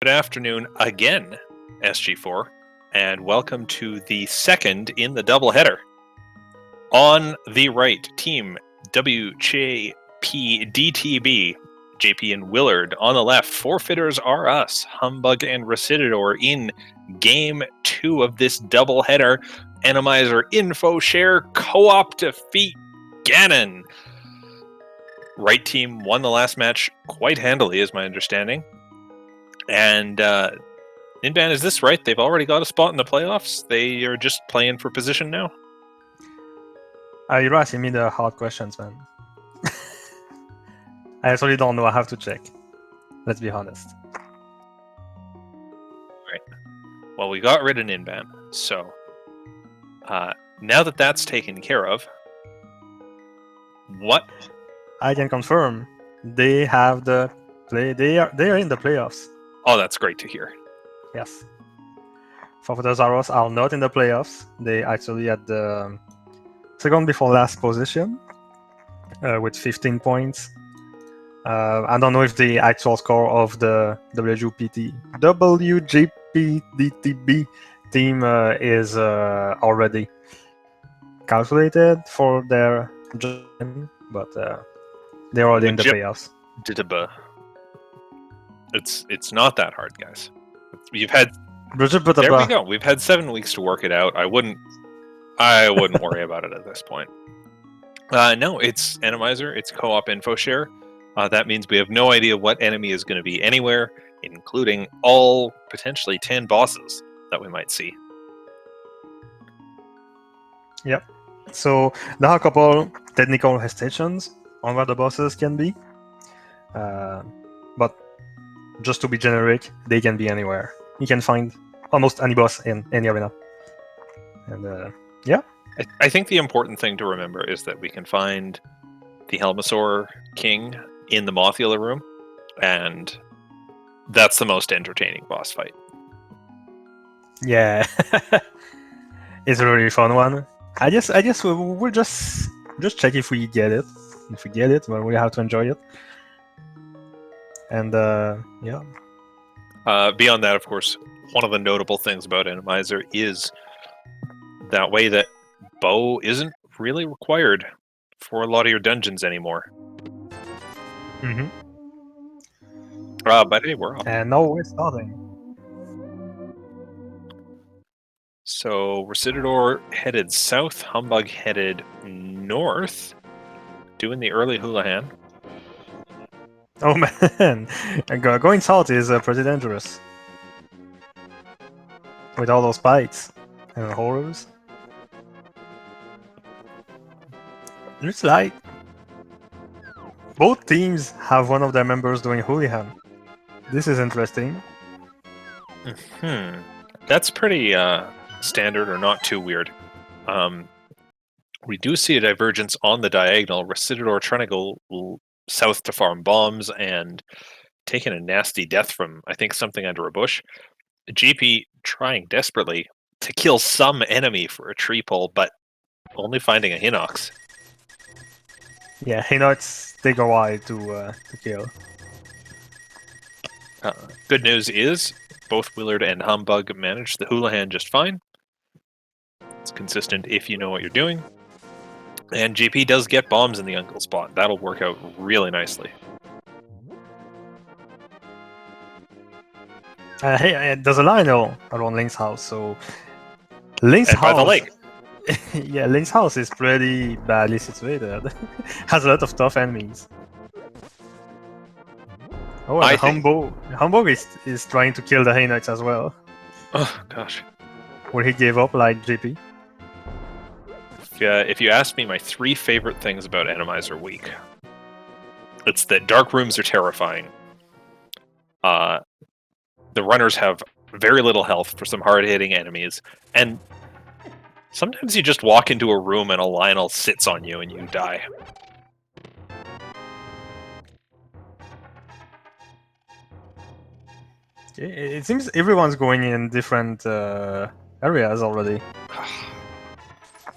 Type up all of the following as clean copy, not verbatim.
Good afternoon again, SG4, and welcome to the second in the doubleheader. On the right, team WJPDTB, JP and Willard. On the left, forfeiters are us, Humbugh and Recitador, in Game 2 of this doubleheader. Randomizer info share co-op defeat Ganon. Right team won the last match quite handily, is my understanding. And Inban, is this right? They've already got a spot in the playoffs? They are just playing for position now? You're asking me the hard questions, man. I actually don't know. I have to check. Let's be honest. Right. Well, we got rid of Inban, so now that that's taken care of, what? I can confirm they have the play. They are in the playoffs. Oh, that's great to hear. Yes. Forfeiters are not in the playoffs. They actually at the second before last position with 15 points. I don't know if the actual score of the WJPDTB team is already calculated for their game, but they're already in the playoffs. It's not that hard, guys. You've had there we go. We've had 7 weeks to work it out. I wouldn't worry about it at this point. No, it's Randomizer. It's co-op info share. That means we have no idea what enemy is going to be anywhere, including all potentially 10 bosses that we might see. Yep. So there are a couple technical restrictions on where the bosses can be, but just to be generic, they can be anywhere. You can find almost any boss in any arena. And yeah. I think the important thing to remember is that we can find the Helmasaur King in the Mothula room, and that's the most entertaining boss fight. Yeah. It's a really fun one. I guess we'll just check if we get it. If we get it, well, we have to enjoy it. And yeah. Beyond that, of course, one of the notable things about Randomizer is that way that bow isn't really required for a lot of your dungeons anymore. Mm-hmm. But hey, we're off. And now we're starting. So Recitador headed south, Humbugh headed north, doing the early Houlihan. Oh man, going south is pretty dangerous. With all those spikes and horrors. Looks like both teams have one of their members doing Houlihan. This is interesting. That's pretty standard or not too weird. We do see a divergence on the diagonal. Recitador trying to go south to farm bombs and taking a nasty death from, I think, something under a bush. GP trying desperately to kill some enemy for a tree pole, but only finding a Hinox. Yeah, Hinox take a while to kill. Good news is both Willard and Humbugh managed the Houlihan just fine. It's consistent if you know what you're doing. And JP does get bombs in the uncle spot. That'll work out really nicely. Hey, there's a line around Link's house, so Link's house. By the lake. Yeah, Link's house is pretty badly situated. Has a lot of tough enemies. Oh, and Humbugh is trying to kill the Hinox as well. Oh gosh. Where he gave up like JP. If you ask me my 3 favorite things about Randomizer Week, it's that dark rooms are terrifying. The runners have very little health for some hard-hitting enemies, and sometimes you just walk into a room and a Lionel sits on you and you die. It seems everyone's going in different areas already.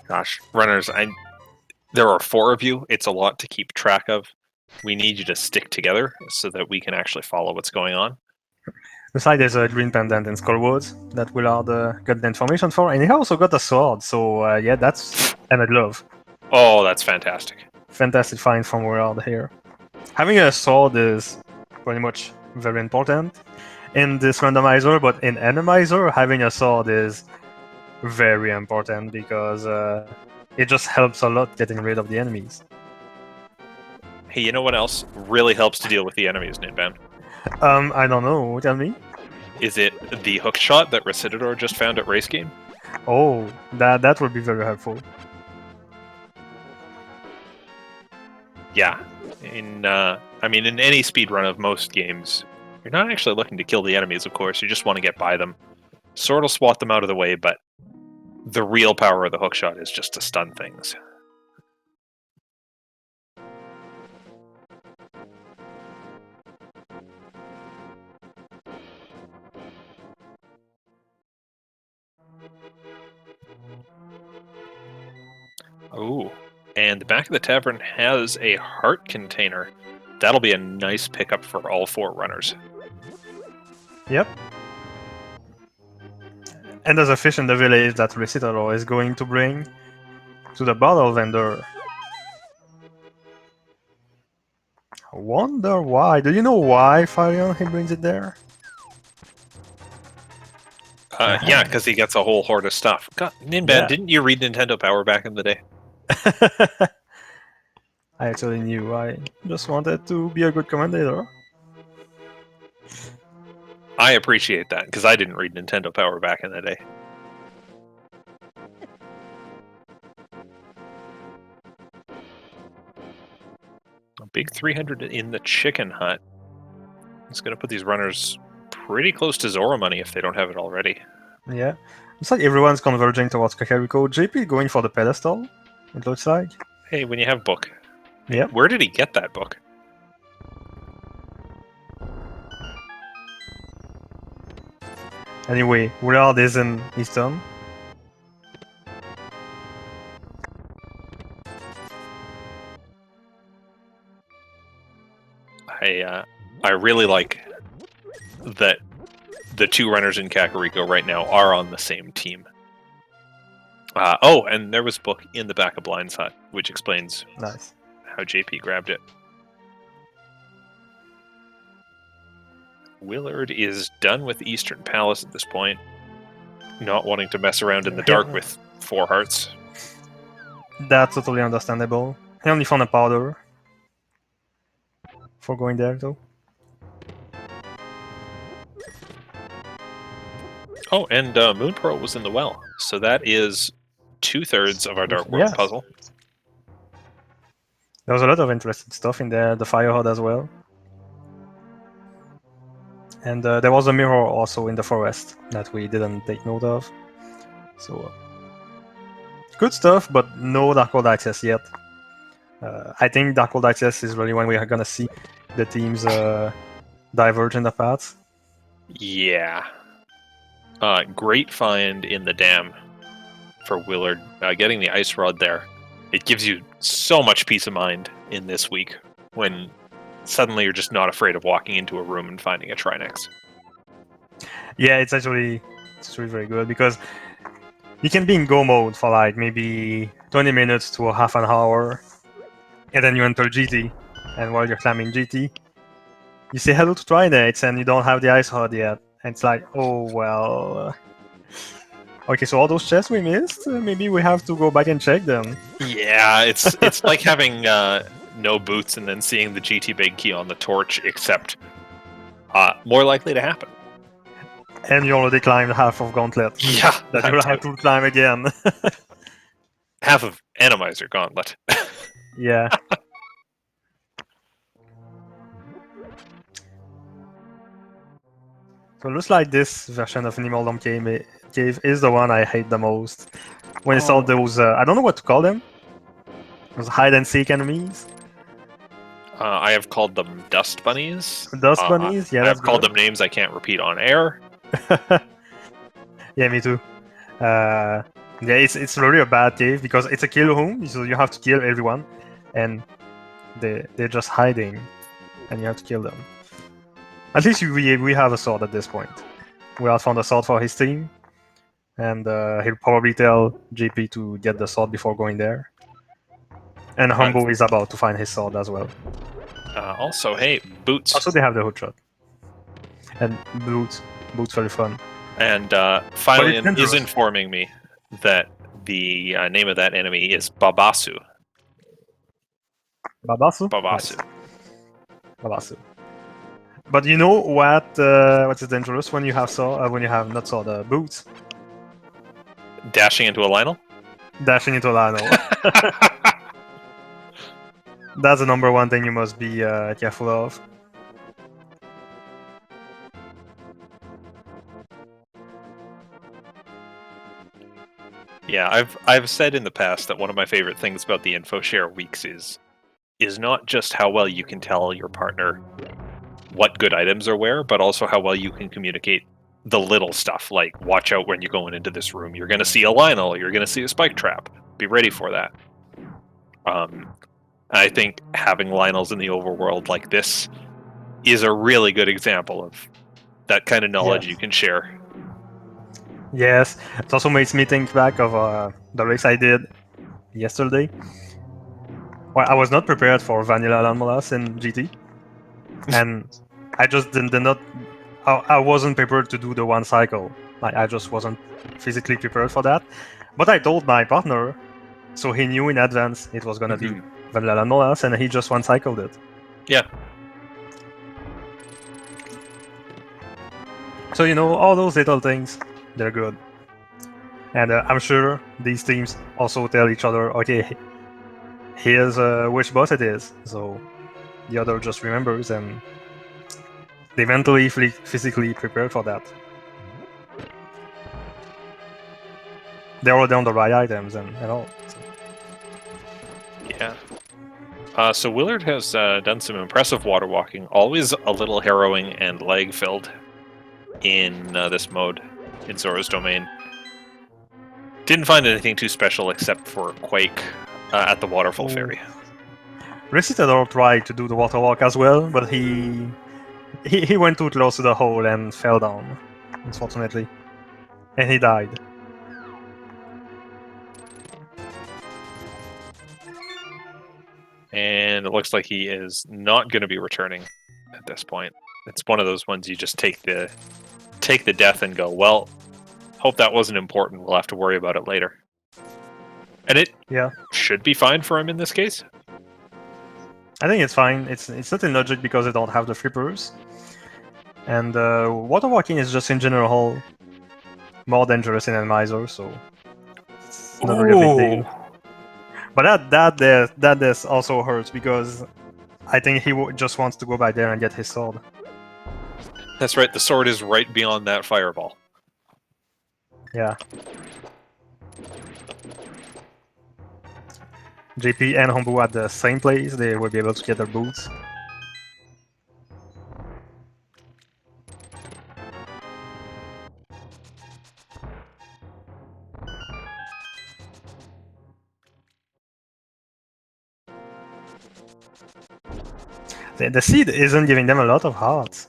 Gosh, runners, there are 4 of you. It's a lot to keep track of. We need you to stick together so that we can actually follow what's going on. Looks like there's a green pendant in Skullwood that Willard got the information for, and he also got a sword. So yeah, that's and a glove. Oh, that's fantastic. Fantastic find from Willard here. Having a sword is pretty much very important in this randomizer, but in Randomizer, having a sword is very important because it just helps a lot getting rid of the enemies. Hey, you know what else really helps to deal with the enemies, Nidban? I don't know. Tell me. Is it the hook shot that Recitador just found at Race Game? Oh, that would be very helpful. Yeah. I mean, in any speedrun of most games, you're not actually looking to kill the enemies, of course. You just want to get by them. Sword will swat them out of the way, but the real power of the hookshot is just to stun things. Ooh, and the back of the tavern has a heart container. That'll be a nice pickup for all 4 runners. Yep. And there's a fish in the village that Recitador is going to bring to the bottle vendor. I wonder why. Do you know why, Farion, he brings it there? Yeah, because he gets a whole horde of stuff. God, Ninbad, Yeah. didn't you read Nintendo Power back in the day? I actually knew. I just wanted to be a good commentator. I appreciate that, because I didn't read Nintendo Power back in the day. A big 300 in the chicken hut. It's going to put these runners pretty close to Zora money if they don't have it already. Yeah. Looks like everyone's converging towards Kakariko. JP going for the pedestal, it looks like. Hey, when you have book. Hey, Yep. where did he get that book? Anyway, Willard is in Easton. I really like that the 2 runners in Kakariko right now are on the same team. Oh, and there was book in the back of Blind's hut, which explains Nice. how JP grabbed it. Willard is done with Eastern Palace at this point, not wanting to mess around in the dark with 4 hearts. That's totally understandable. He only found a powder for going there, though. Oh, and Moon Pearl was in the well, so that is 2/3 of our Dark World Yes. puzzle. There was a lot of interesting stuff in there, the fire hut as well. And there was a mirror also in the forest that we didn't take note of. So, good stuff, but no Dark World access yet. I think Dark World access is really when we are gonna see the teams diverge in the paths. Yeah. Great find in the dam for Willard. Getting the ice rod there. It gives you so much peace of mind in this week when suddenly you're just not afraid of walking into a room and finding a Trinex. Yeah, it's actually very good because you can be in go mode for like maybe 20 minutes to a half an hour, and then you enter GT, and while you're climbing GT, you say hello to Trinex and you don't have the ice rod yet. And it's like, oh well. Okay, so all those chests we missed, maybe we have to go back and check them. Yeah, it's like having no boots and then seeing the GT big key on the torch, except more likely to happen. And you already climbed half of Gauntlet. Yeah, That you'll have to climb again. half of Randomizer Gauntlet. Yeah. So it looks like this version of Nimaldom Cave is the one I hate the most. When it's all those, I don't know what to call them. Those hide and seek enemies. I have called them Dust Bunnies. Dust bunnies? Yeah, that's I've called good. them names I can't repeat on air. Yeah, me too. Yeah, it's really a bad cave because it's a kill room, so you have to kill everyone, and they're just hiding, and you have to kill them. At least we have a sword at this point. Willard found a sword for his team, and he'll probably tell JP to get the sword before going there. And Humbugh is about to find his sword as well. Also, hey, boots. Also, they have the hookshot. And boots very fun. And Philion is informing me that the name of that enemy is Babasu. Babasu? Babasu. Nice. Babasu. But you know what is dangerous when you have the boots? Dashing into a Lionel? Dashing into a Lionel. That's the number one thing you must be careful of. Yeah, I've said in the past that one of my favorite things about the info share weeks is not just how well you can tell your partner what good items are where, but also how well you can communicate the little stuff, like watch out when you're going into this room. You're going to see a Lionel, you're going to see a spike trap. Be ready for that. I think having Lionels in the overworld like this is a really good example of that kind of knowledge you can share. Yes, it also makes me think back of the race I did yesterday. Well, I was not prepared for vanilla Lanmolas in GT, and I just did not. I wasn't prepared to do the one cycle. I just wasn't physically prepared for that. But I told my partner, so he knew in advance it was gonna be vanilla Lanmolas, and he just one cycled it. Yeah. So all those little things, they're good. And I'm sure these teams also tell each other, okay, here's which boss it is. So the other just remembers, and they mentally, physically prepare for that. They're all down the right items and all. So. Yeah. So Willard has done some impressive water walking, always a little harrowing and lag-filled in this mode, in Zora's Domain. Didn't find anything too special except for Quake at the Waterfall Ferry. Recitador tried to do the water walk as well, but he went too close to the hole and fell down, unfortunately. And he died. And it looks like he is not going to be returning at this point. It's one of those ones you just take the death and go, well, hope that wasn't important. We'll have to worry about it later. And it should be fine for him in this case. I think it's fine. It's not in logic because they don't have the flippers. And water walking is just in general more dangerous in Randomizer, so it's not really a big deal. But that also hurts because I think he just wants to go back there and get his sword. That's right. The sword is right beyond that fireball. Yeah. JP and Humbugh at the same place, they will be able to get their boots. The seed isn't giving them a lot of hearts.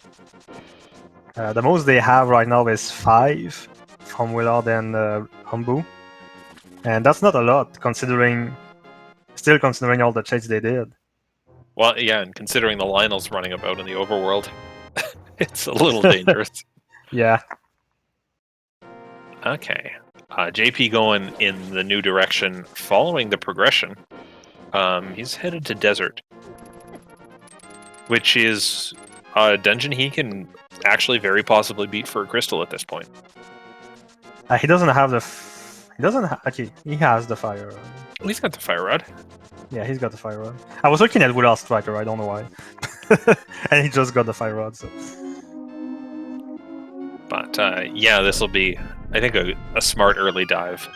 The most they have right now is 5 from Willard and Humbugh. And that's not a lot, still considering all the checks they did. Well, yeah, and considering the Lionel's running about in the overworld, it's a little dangerous. Yeah. Okay. JP going in the new direction, following the progression. He's headed to Desert, which is a dungeon he can actually very possibly beat for a crystal at this point. He doesn't have the... Okay, he has the fire rod. Well, he's got the fire rod. Yeah, he's got the fire rod. I was looking at Willard's Striker, I don't know why. And he just got the fire rod, so... But, yeah, this will be, I think, a smart early dive.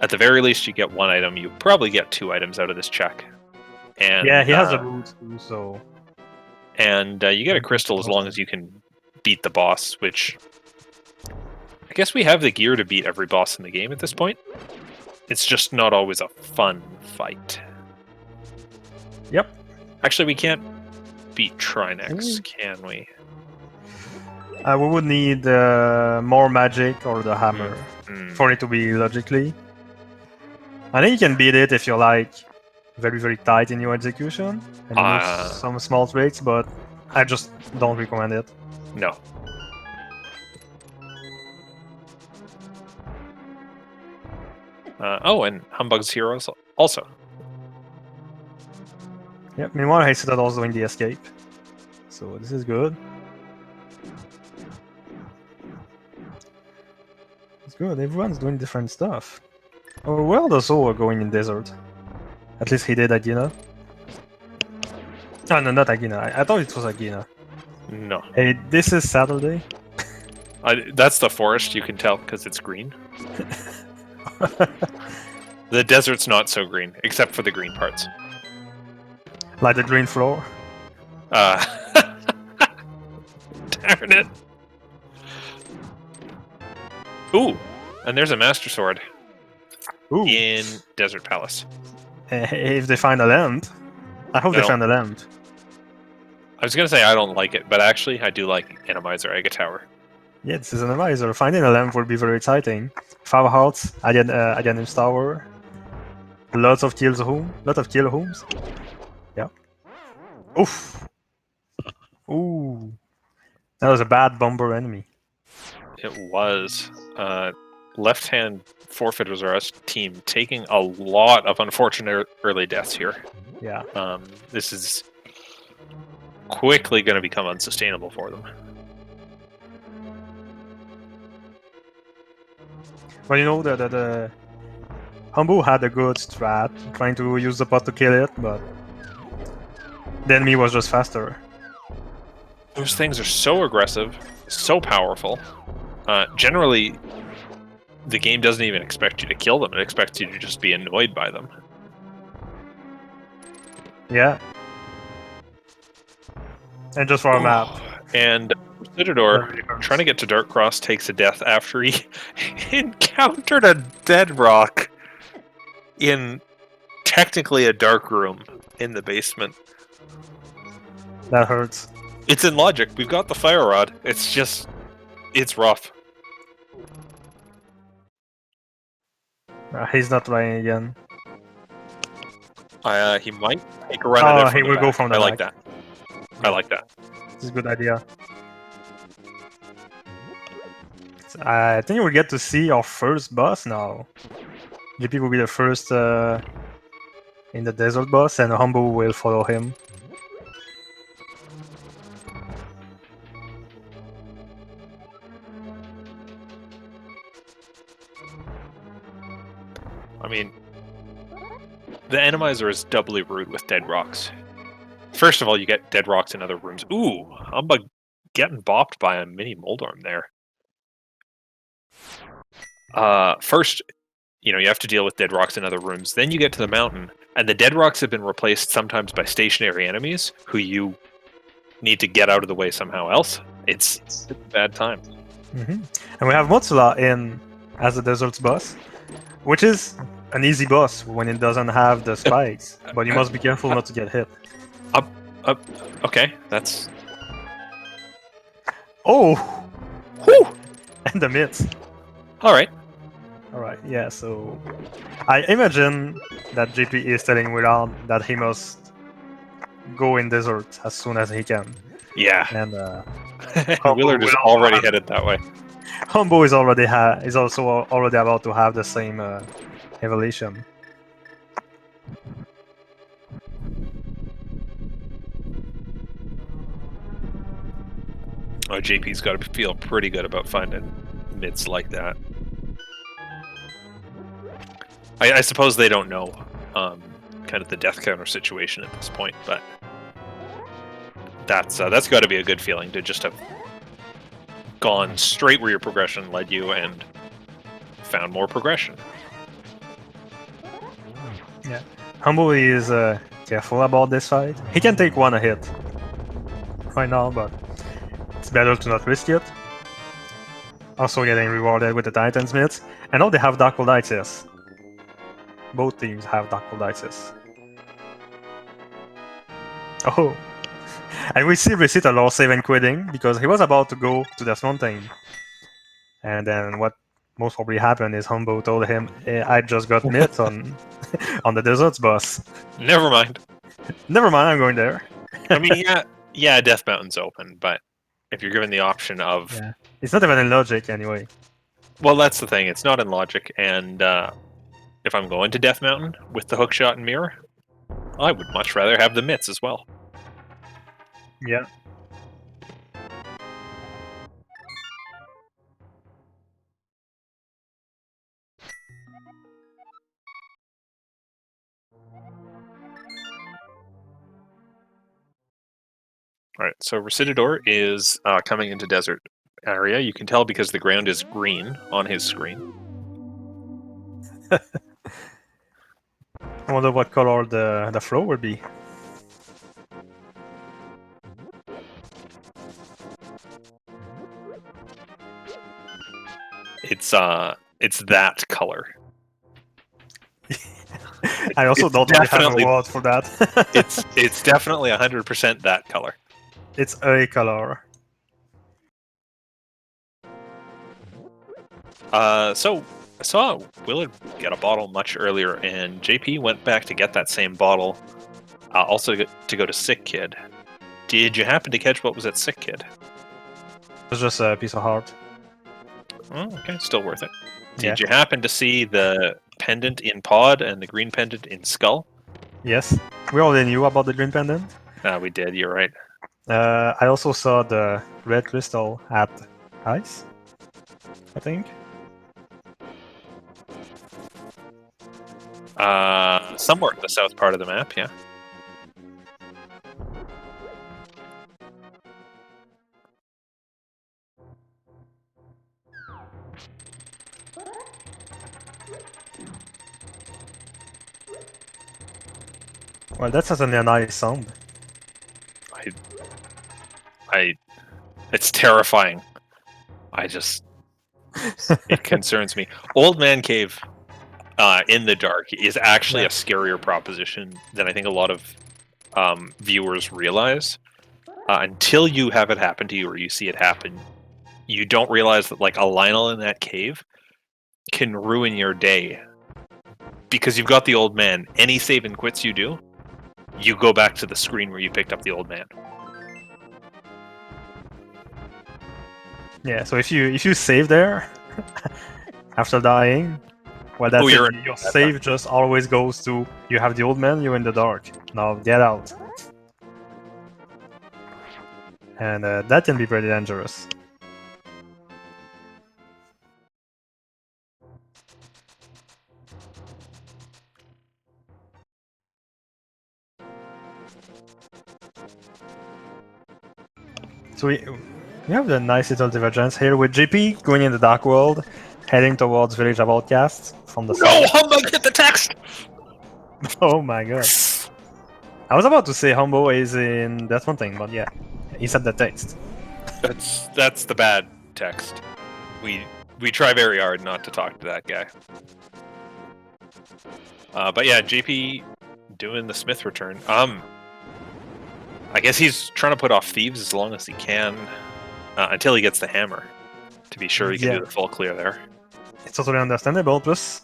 At the very least, you get 1 item. You probably get 2 items out of this check. And, yeah, he has a boot too, so... And you get a crystal as long as you can beat the boss, which... I guess we have the gear to beat every boss in the game at this point. It's just not always a fun fight. Yep. Actually, we can't beat Trinex, can we? We would need more magic or the hammer for it to be logically. I think you can beat it if you're like very, very tight in your execution and use some small tricks, but I just don't recommend it. No. Oh, and Humbugh's heroes also. Yep, meanwhile, Recitador's doing the escape. So this is good. It's good, everyone's doing different stuff. Oh, World also are going in desert. At least he did Agina. Oh, no, not Agina. I thought it was Agina. No. Hey, this is Saturday. That's the forest, you can tell, because it's green. The desert's not so green, except for the green parts. Like the green floor. Darn it. Ooh, and there's a Master Sword. Ooh. In Desert Palace. If they find a land. I hope they find a land. I was going to say I don't like it, but actually I do like Randomizer Ega Tower. Yeah, this is an Randomizer. Finding a lamp will be very exciting. 5 hearts, Aghanim's Tower. Lots of kill homes. Yeah. Oof. Ooh. That was a bad bomber enemy. It was. Left-hand Forfeiters are us team taking a lot of unfortunate early deaths here. Yeah. This is quickly going to become unsustainable for them. Well, you know, the Humbugh had a good strat, trying to use the pot to kill it, but the enemy was just faster. Those things are so aggressive, so powerful. Generally, the game doesn't even expect you to kill them. It expects you to just be annoyed by them. Yeah. And just for a map. And Recitador, trying to get to Dark Cross, takes a death after he encountered a dead rock in technically a dark room in the basement. That hurts. It's in logic. We've got the fire rod. It's just... it's rough. He's not trying again. He might take a run at it. He will go from the back. back. Like that. I like that. It's a good idea. I think we'll get to see our first boss now. JP will be the first in the desert boss, and Humbugh will follow him. I mean, the Randomizer is doubly rude with dead rocks. First of all, you get dead rocks in other rooms. Ooh, humbugh getting bopped by a mini Moldorm there. First, you know, you have to deal with dead rocks in other rooms. Then you get to the mountain, and the dead rocks have been replaced sometimes by stationary enemies who you need to get out of the way somehow else. It's a bad time. And we have Motsula in as the desert's boss, which is an easy boss when it doesn't have the spikes, but you must be careful not to get hit. Okay, that's... Oh! Whew! And the mids. Alright. Alright, yeah, so... I imagine that JP is telling Willard that he must go in desert as soon as he can. Yeah. And Willard is already headed that way. Humbugh is also already about to have the same evolution. Oh, JP's got to feel pretty good about finding mids like that. I suppose they don't know kind of the death counter situation at this point, but that's got to be a good feeling to just have gone straight where your progression led you and found more progression. Yeah, Humbugh is careful about this fight. He can take one hit right now, but it's better to not risk it. Also getting rewarded with the Titan's mids. And now they have Darkhold Access. Both teams have Darkhold Access. Oh, And we see Recitador saving quitting because he was about to go to Death Mountain. And then what most probably happened is Humbo told him, I just got mit on on the deserts boss. Never mind. Never mind, I'm going there. I mean, yeah, Death Mountain's open, but if you're given the option of... Yeah. It's not even in logic anyway. Well, that's the thing. It's not in logic, and if I'm going to Death Mountain with the hookshot and mirror, I would much rather have the mitts as well. Yeah. All right, so Recitador is coming into desert area. You can tell because the ground is green on his screen. I wonder what color the floor will be. It's that color. I also It's don't really have a definitely- word for that. It's definitely 100% that color. It's a color. So I saw Willard get a bottle much earlier, and JP went back to get that same bottle, also to go to Sick Kid. Did you happen to catch what was at Sick Kid? It's just a piece of heart. Oh, okay, still worth it. Yeah. Did you happen to see the pendant in Pod and the green pendant in Skull? Yes. We already knew about the green pendant. We did, you're right. I also saw the red crystal at Ice, I think. Somewhere in the south part of the map, yeah. Well, that's certainly a nice sound. It's terrifying. It concerns me. Old Man Cave in the dark is actually a scarier proposition than I think a lot of viewers realize. Until you have it happen to you or you see it happen, you don't realize that like a Lionel in that cave can ruin your day. Because you've got the old man. Any save and quits you do, you go back to the screen where you picked up the old man. Yeah, so if you save there after dying, well, that's your save just always goes to you have the old man, you're in the dark. Now get out. And that can be pretty dangerous. So we have a nice little divergence here with JP going in the dark world, heading towards Village of Outcasts from the No, Humbug hit the text! Oh my god. I was about to say Humbo is in Death Mountain, but yeah, he said the text. That's the bad text. We try very hard not to talk to that guy. But yeah, JP doing the Smith return. I guess he's trying to put off thieves as long as he can until he gets the hammer. To be sure he can do the full clear there. It's totally understandable. Plus,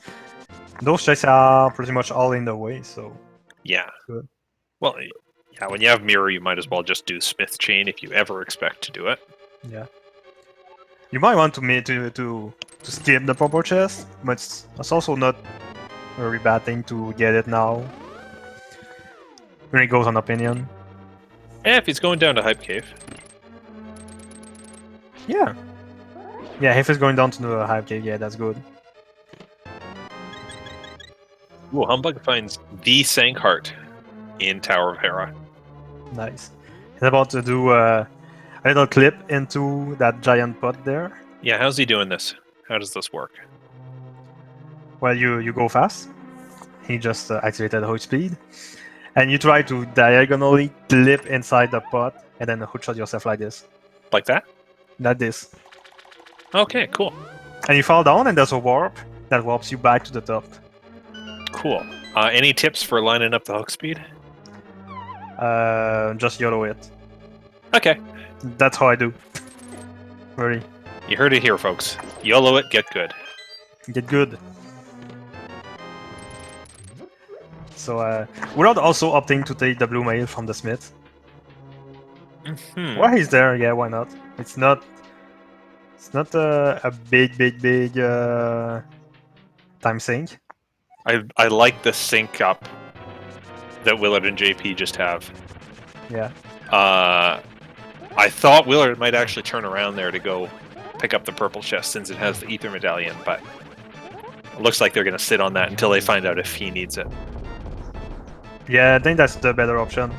those checks are pretty much all in the way, so yeah. Good. Well, yeah. When you have mirror, you might as well just do Smith chain if you ever expect to do it. Yeah. You might want to skip the purple chest, but it's also not a very bad thing to get it now. When it goes on opinion. Yeah, if he's going down to Hype Cave. Yeah. Yeah, if it's going down to the Hive Cave, yeah, that's good. Ooh, Humbug finds the Sank Heart in Tower of Hera. Nice. He's about to do a little clip into that giant pot there. Yeah, how's he doing this? How does this work? Well, you go fast. He just activated hook speed. And you try to diagonally clip inside the pot and then hookshot yourself like this. Like that? Like this. Okay, cool. And you fall down and there's a warp that warps you back to the top. Cool. Any tips for lining up the hook speed? Just YOLO it. Okay. That's how I do. Really. You heard it here, folks. YOLO it, get good. Get good. So, Willard also opting to take the blue mail from the smith. Mm-hmm. While he's there, yeah, why not? It's not a big time sink. I like the sync up that Willard and JP just have. Yeah. I thought Willard might actually turn around there to go pick up the purple chest since it has the ether medallion, but it looks like they're going to sit on that until they find out if he needs it. Yeah, I think that's the better option.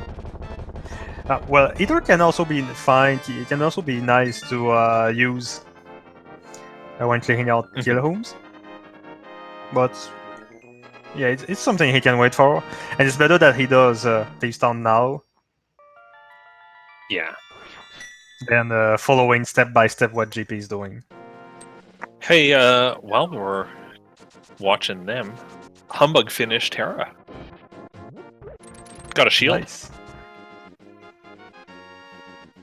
Well, ether can also be fine. It can also be nice to use when clearing out kill homes. But yeah, it's something he can wait for, and it's better that he does Thieves Town now. Yeah. Than following step by step what JP is doing. Hey, while we're watching them, Humbug finished Terra. Got a shield. Nice.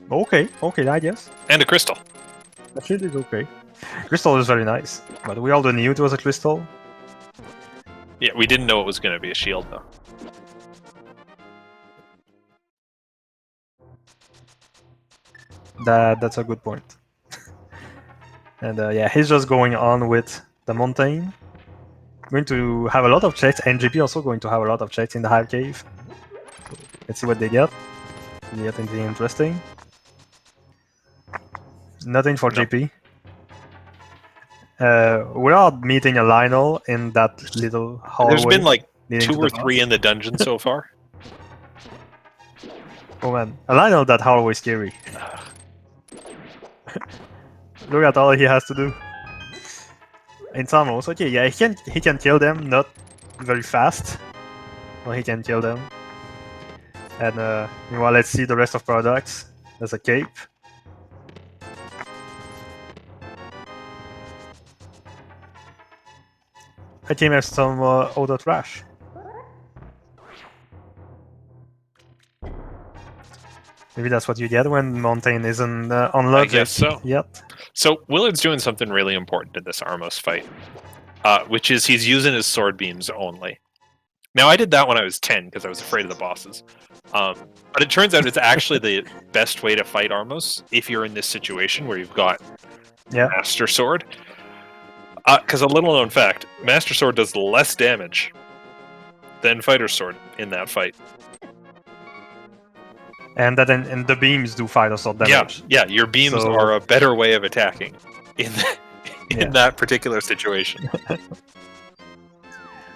Okay, I guess. And a crystal. The shield is okay. Crystal is very nice, but we all knew it was a crystal. Yeah, we didn't know it was going to be a shield, though. That's a good point. And yeah, he's just going on with the mountain. Going to have a lot of checks, and JP also going to have a lot of checks in the hive cave. So let's see what they get. They get anything interesting. Nothing for JP. We are meeting a Lionel in that little hallway. There's been like 2 or 3 in the dungeon so far. Oh man, a Lionel that hallway is scary. Look at all he has to do. In Samos, okay, yeah, he can kill them, not very fast, but he can kill them. And meanwhile, let's see the rest of products. There's a cape. I came as some other trash. Maybe that's what you get when Mountain isn't unlocked I guess so. yet. So Willard's doing something really important in this Armos fight, which is he's using his sword beams only. Now, I did that when I was 10 because I was afraid of the bosses. But it turns out it's actually the best way to fight Armos if you're in this situation where you've got Master Sword. Because a little known fact, Master Sword does less damage than Fighter Sword in that fight. And the beams do Fighter Sword damage. Yeah, your beams are a better way of attacking in that particular situation.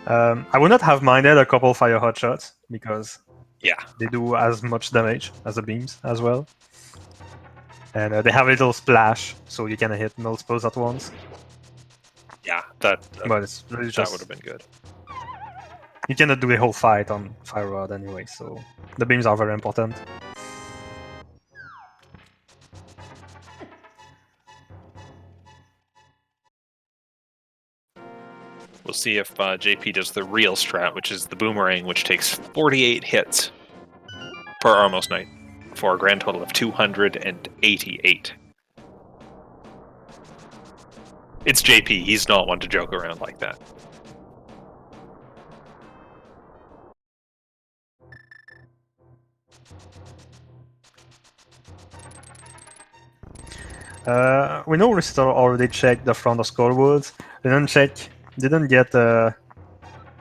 I would not have minded a couple fire hot shots because they do as much damage as the beams as well. And they have a little splash, so you can hit multiples at once. Yeah, but it's really that would have been good. You cannot do a whole fight on Fire Rod anyway, so the beams are very important. We'll see if JP does the real strat, which is the boomerang, which takes 48 hits per Armos Knight for a grand total of 288. It's JP. He's not one to joke around like that. We know Recitador already checked the front of scoreboards. Didn't get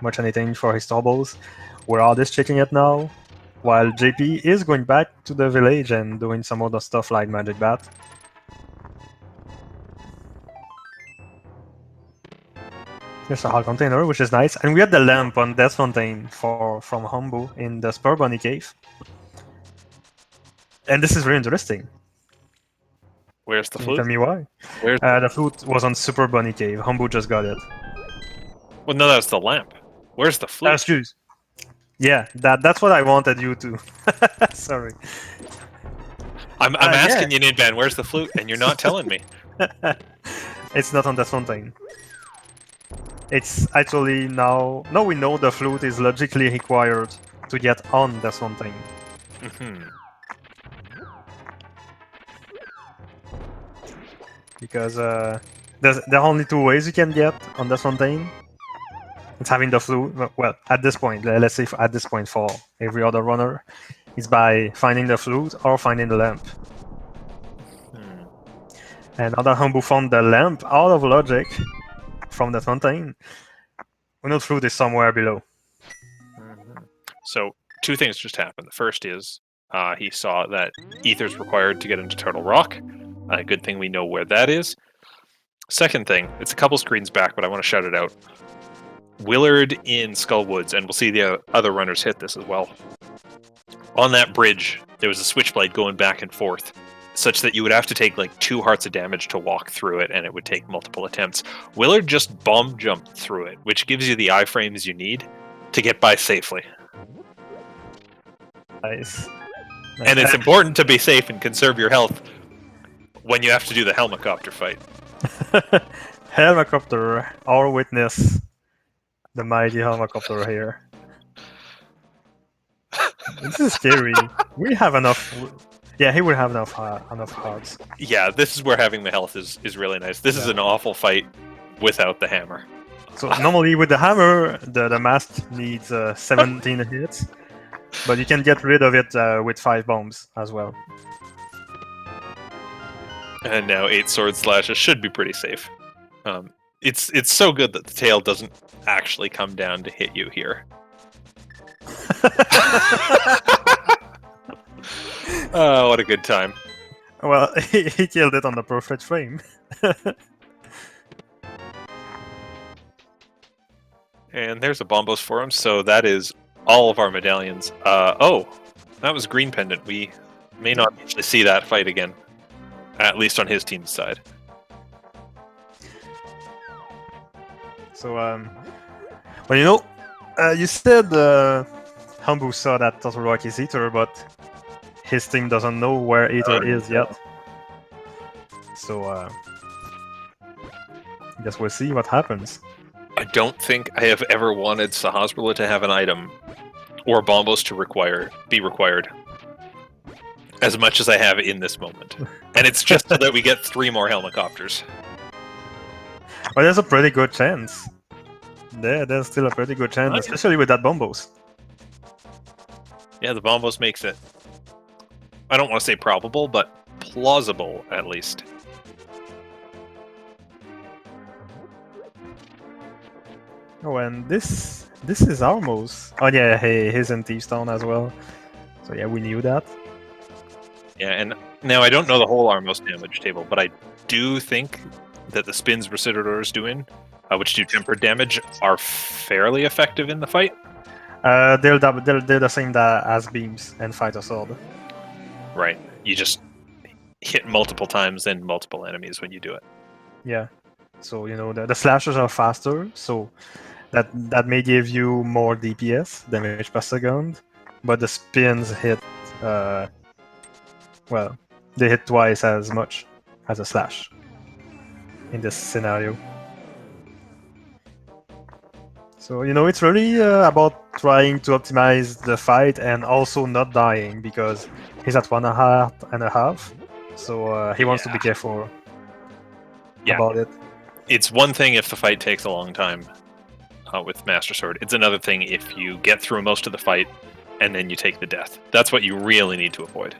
much anything for his doubles. We're all just checking it now, while JP is going back to the village and doing some other stuff like Magic Bat. There's a hot container, which is nice, and we had the lamp on Death Fontaine from Humbugh in the Spur Bunny Cave. And this is very interesting. Where's the Can flute? you tell me why? The flute was on Super Bunny Cave. Humbugh just got it. Well, no, that's the lamp. Where's the flute? Excuse. Yeah, that's what I wanted you to. Sorry. I'm asking you, Nidban, where's the flute? And you're not telling me. It's not on Death Fontaine. It's actually now we know the flute is logically required to get on Death Fontaine. because there are only two ways you can get on the fontaine. It's having the flute. Well, at this point, let's say at this point for every other runner, it's by finding the flute or finding the lamp. And other humbugh found the lamp out of logic from the fontaine. We know flute is somewhere below. So 2 things just happened. The first is he saw that ether's required to get into Turtle Rock. Good thing we know where that is. Second thing, it's a couple screens back, but I want to shout it out. Willard in Skullwoods, and we'll see the other runners hit this as well. On that bridge, there was a switchblade going back and forth, such that you would have to take like 2 hearts of damage to walk through it, and it would take multiple attempts. Willard just bomb jumped through it, which gives you the iframes you need to get by safely. Nice. And it's important to be safe and conserve your health when you have to do the helicopter fight. Helicopter, our witness. The mighty helicopter here. This is scary. We have enough. Yeah, he would have enough hearts. Yeah, this is where having the health is really nice. This is an awful fight without the hammer. So normally with the hammer, the mask needs 17 hits, but you can get rid of it with 5 bombs as well. And now 8 sword slashes should be pretty safe. It's so good that the tail doesn't actually come down to hit you here. Oh, what a good time. Well, he killed it on the perfect frame. And there's a bombos for him, so that is all of our medallions. Oh, that was Green Pendant. We may not actually see that fight again, at least on his team's side. So, well, you know, you said humbugh saw that Turtle Rock is Ether, but his team doesn't know where Ether is yet. So, I guess we'll see what happens. I don't think I have ever wanted Sahasrahla to have an item or bombos to be required as much as I have in this moment. And it's just so that we get 3 more helicopters. Well, there's a pretty good chance. There's still a pretty good chance, especially with that bombos. Yeah, the bombos makes it, I don't want to say probable, but plausible at least. Oh, and this is almost. Oh yeah, hey, he's in Thieves Town as well. So yeah, we knew that. Yeah, and now I don't know the whole Armos damage table, but I do think that the spins Recitador is doing, which do tempered damage, are fairly effective in the fight. They're the same as beams and fighter sword. Right. You just hit multiple times and multiple enemies when you do it. Yeah. So you know the slashes are faster, so that may give you more DPS, damage per second, but the spins hit well, they hit twice as much as a slash in this scenario. So you know it's really about trying to optimize the fight and also not dying, because he's at 1.5, so he wants to be careful about it. It's one thing if the fight takes a long time with Master Sword. It's another thing if you get through most of the fight and then you take the death. That's what you really need to avoid.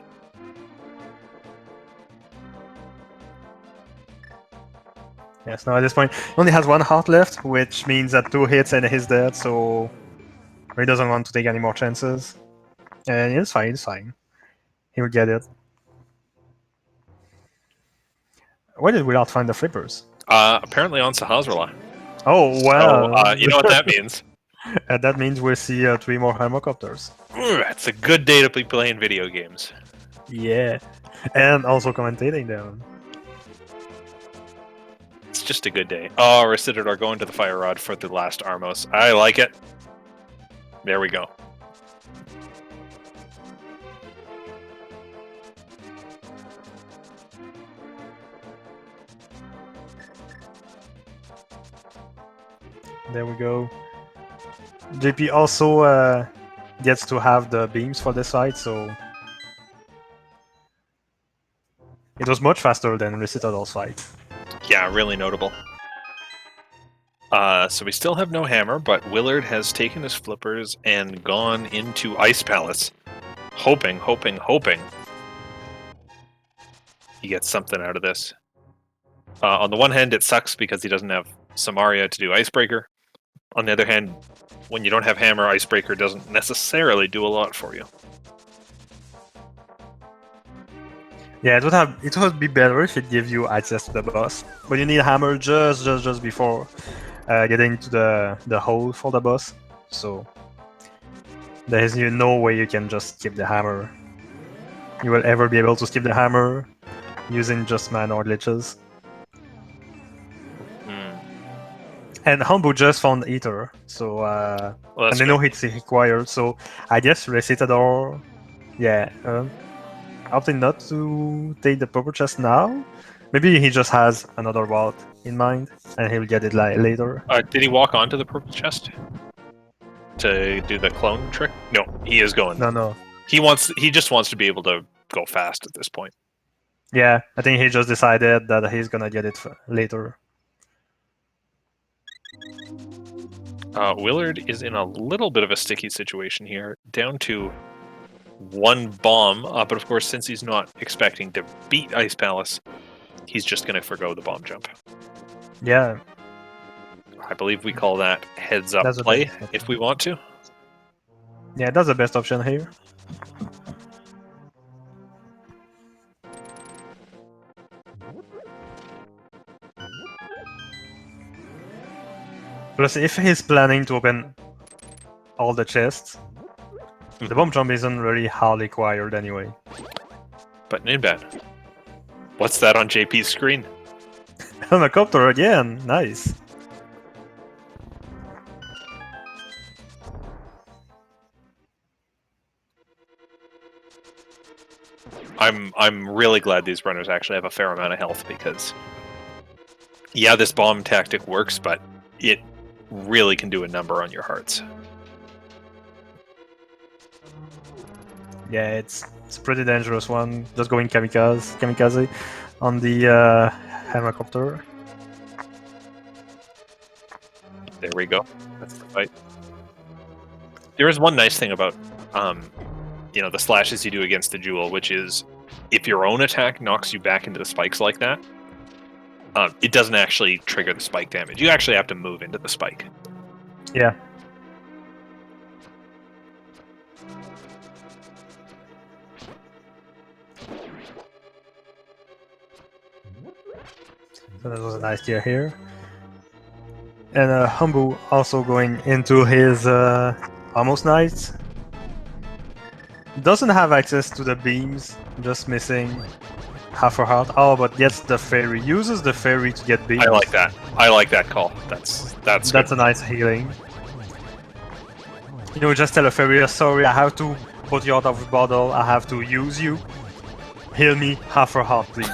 Yes, now at this point, he only has 1 heart left, which means that 2 hits and he's dead, so he doesn't want to take any more chances. And it's fine, He will get it. Where did Willard find the flippers? Apparently on Sahasrahla. Oh, well. So, you know what that means? And that means we'll see 3 more helicopters. It's a good day to be playing video games. Yeah. And also commentating them. It's just a good day. Oh, Recitador going to the Fire Rod for the last Armos. I like it. There we go. There we go. JP also gets to have the beams for this fight, so it was much faster than Recitador's fight. Yeah, really notable. So we still have no hammer, but Willard has taken his flippers and gone into Ice Palace. Hoping he gets something out of this. On the one hand, it sucks because he doesn't have Samaria to do Icebreaker. On the other hand, when you don't have hammer, Icebreaker doesn't necessarily do a lot for you. Yeah, it would be better if it gives you access to the boss, but you need hammer just before getting to the hole for the boss. So there is no way you can just skip the hammer. You will ever be able to skip the hammer using just mana or glitches. And Humbugh just found Ether, so Well, and they know it's required. So I guess Recitador, yeah, opting not to take the purple chest now. Maybe he just has another vault in mind, and he'll get it later. Did he walk onto the purple chest to do the clone trick? No, he is going. No. He just wants to be able to go fast at this point. Yeah, I think he just decided that he's gonna get it later. Willard is in a little bit of a sticky situation here, down to one bomb, but of course, since he's not expecting to beat Ice Palace, he's just going to forgo the bomb jump. Yeah. I believe we call that heads-up play, if we want to. Yeah, that's the best option here. Plus, if he's planning to open all the chests, the bomb jump isn't really hardly required anyway. But Ninbad, what's that on JP's screen? Helicopter again, nice. I'm really glad these runners actually have a fair amount of health because, yeah, this bomb tactic works, but it really can do a number on your hearts. Yeah, it's a pretty dangerous one. Just going kamikaze on the helicopter. There we go. That's the fight. There is one nice thing about the slashes you do against the jewel, which is if your own attack knocks you back into the spikes like that, it doesn't actually trigger the spike damage. You actually have to move into the spike. Yeah. So that was a nice tier here. And Humbugh also going into his almost knights. Doesn't have access to the beams, just missing half a heart. Oh, but gets the fairy. Uses the fairy to get beams. I like that. I like that call. That's a nice healing. You know, just tell a fairy, sorry, I have to put you out of the bottle. I have to use you. Heal me half a heart, please.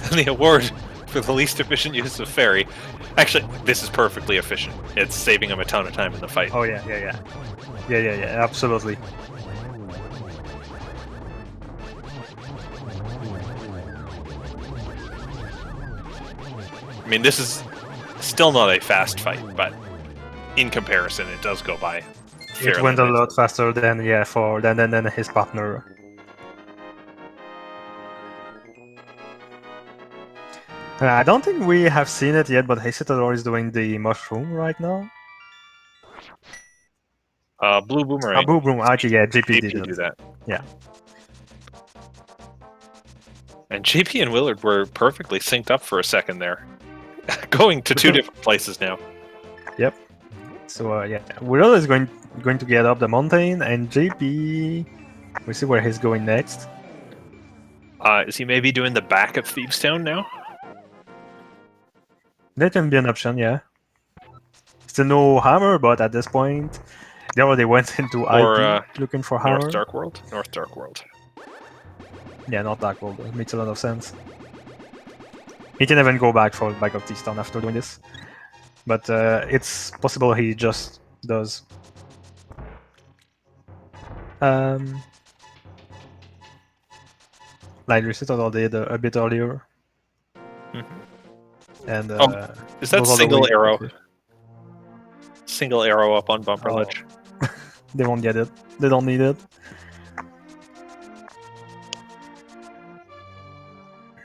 The award for the least efficient use of fairy. Actually, this is perfectly efficient. It's saving him a ton of time in the fight. Oh yeah, absolutely. I mean, this is still not a fast fight, but in comparison, it does go by. It went a lot faster than than his partner. I don't think we have seen it yet, but Recitador is doing the mushroom right now. Blue boomerang. Blue boomerang. Actually, yeah, JP did do that. Yeah. And JP and Willard were perfectly synced up for a second there, going to two different places now. Yep. So yeah, Willard is going to get up the mountain, and JP, we see where he's going next. Is he maybe doing the back of Thievestown now? That can be an option, yeah. Still no hammer, but at this point, they already went into IP looking for hammer. North Dark World? North Dark World. Yeah, not Dark World. It makes a lot of sense. He can even go back for back of Thievestown after doing this. But it's possible he just does. like Recitador did a bit earlier. And is that those are the single ways- arrow? Single arrow up on bumper Oh. ledge. They won't get it. They don't need it.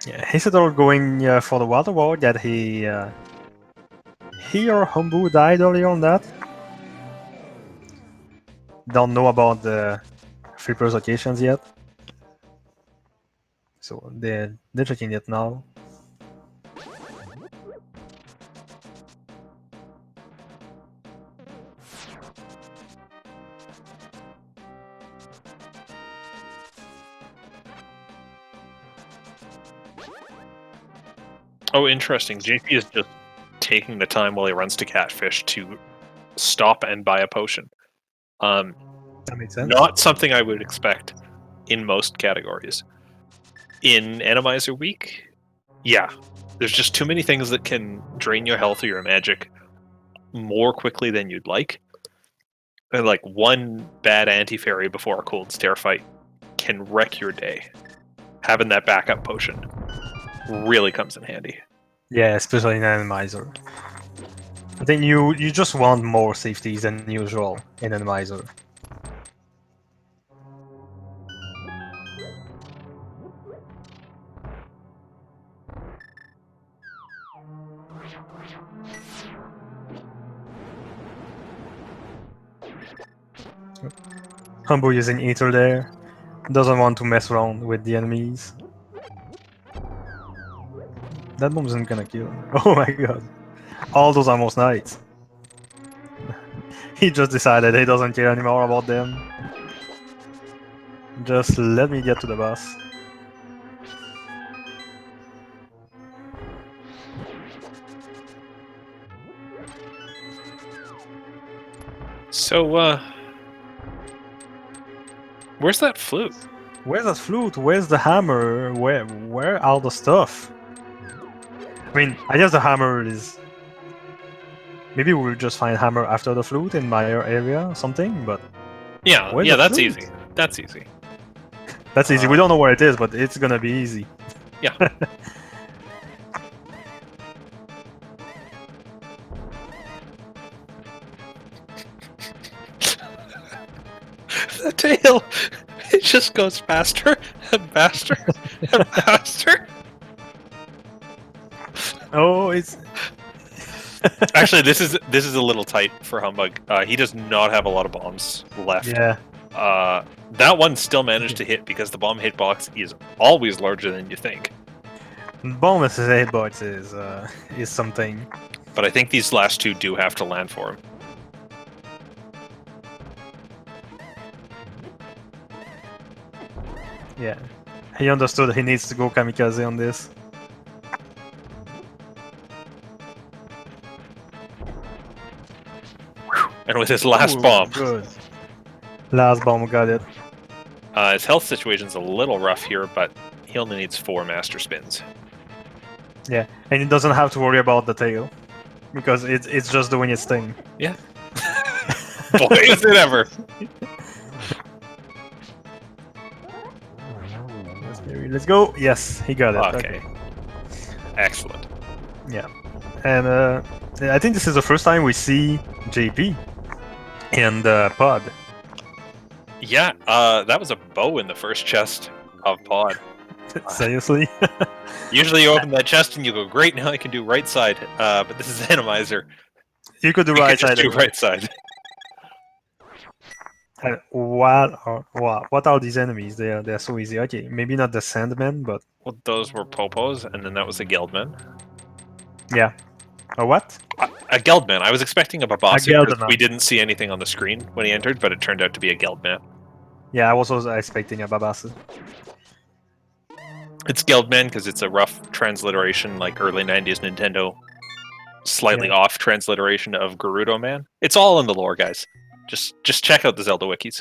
Yeah, Recitador going for the water wall that he or humbugh died earlier on that. Don't know about the Flipper's locations yet. So they're checking it now. Oh, interesting. JP is just taking the time while he runs to Catfish to stop and buy a potion. That makes sense. Not something I would expect in most categories. In Randomizer Week, yeah, there's just too many things that can drain your health or your magic more quickly than you'd like. And like one bad anti-fairy before a cold stare fight can wreck your day. Having that backup potion really comes in handy. Yeah, especially in Randomizer. I think you just want more safeties than usual in Randomizer. humbugh using Ether there. Doesn't want to mess around with the enemies. That bomb isn't gonna kill. Oh my god. All those almost knights. He just decided he doesn't care anymore about them. Just let me get to the boss. So, where's that flute? Where's that flute? Where's the hammer? Where are the stuff? I mean, I guess the hammer is... Maybe we'll just find hammer after the flute in my area or something, but... Yeah, Where's yeah, the that's flute? easy. That's easy. That's easy. We don't know where it is, but it's gonna be easy. Yeah. The tail, it just goes faster and faster and faster. Oh, it's... Actually, this is a little tight for humbugh. He does not have a lot of bombs left. Yeah. That one still managed to hit because the bomb hitbox is always larger than you think. Bonus hitbox is something. But I think these last two do have to land for him. Yeah. He understood he needs to go kamikaze on this. And with his last Ooh, bomb, Good. Last bomb, got it. his health situation's a little rough here, but he only needs 4 master spins. Yeah, and he doesn't have to worry about the tail. Because it's just doing its thing. Yeah. Boy, is it ever! Let's go! Yes, he got it. Okay. Excellent. Yeah. And I think this is the first time we see JP in the pod. Yeah, that was a bow in the first chest of pod. Seriously? Usually you open that chest and you go, great, now I can do right side. But this is Randomizer. You could do You right can just side. do right side. And what are these enemies? They're so easy. Okay, maybe not the Sandmen, but Well, those were Popos, and then that was a Geldman. yeah. A what? A Geldman. I was expecting a Babasi because Geldman. we didn't see anything on the screen when he entered, but it turned out to be a Geldman. Yeah, I was also expecting a Babasa. It's Geldman because it's a rough transliteration, like early 90s Nintendo, slightly off transliteration of Gerudo Man. It's all in the lore, guys. Just check out the Zelda wikis.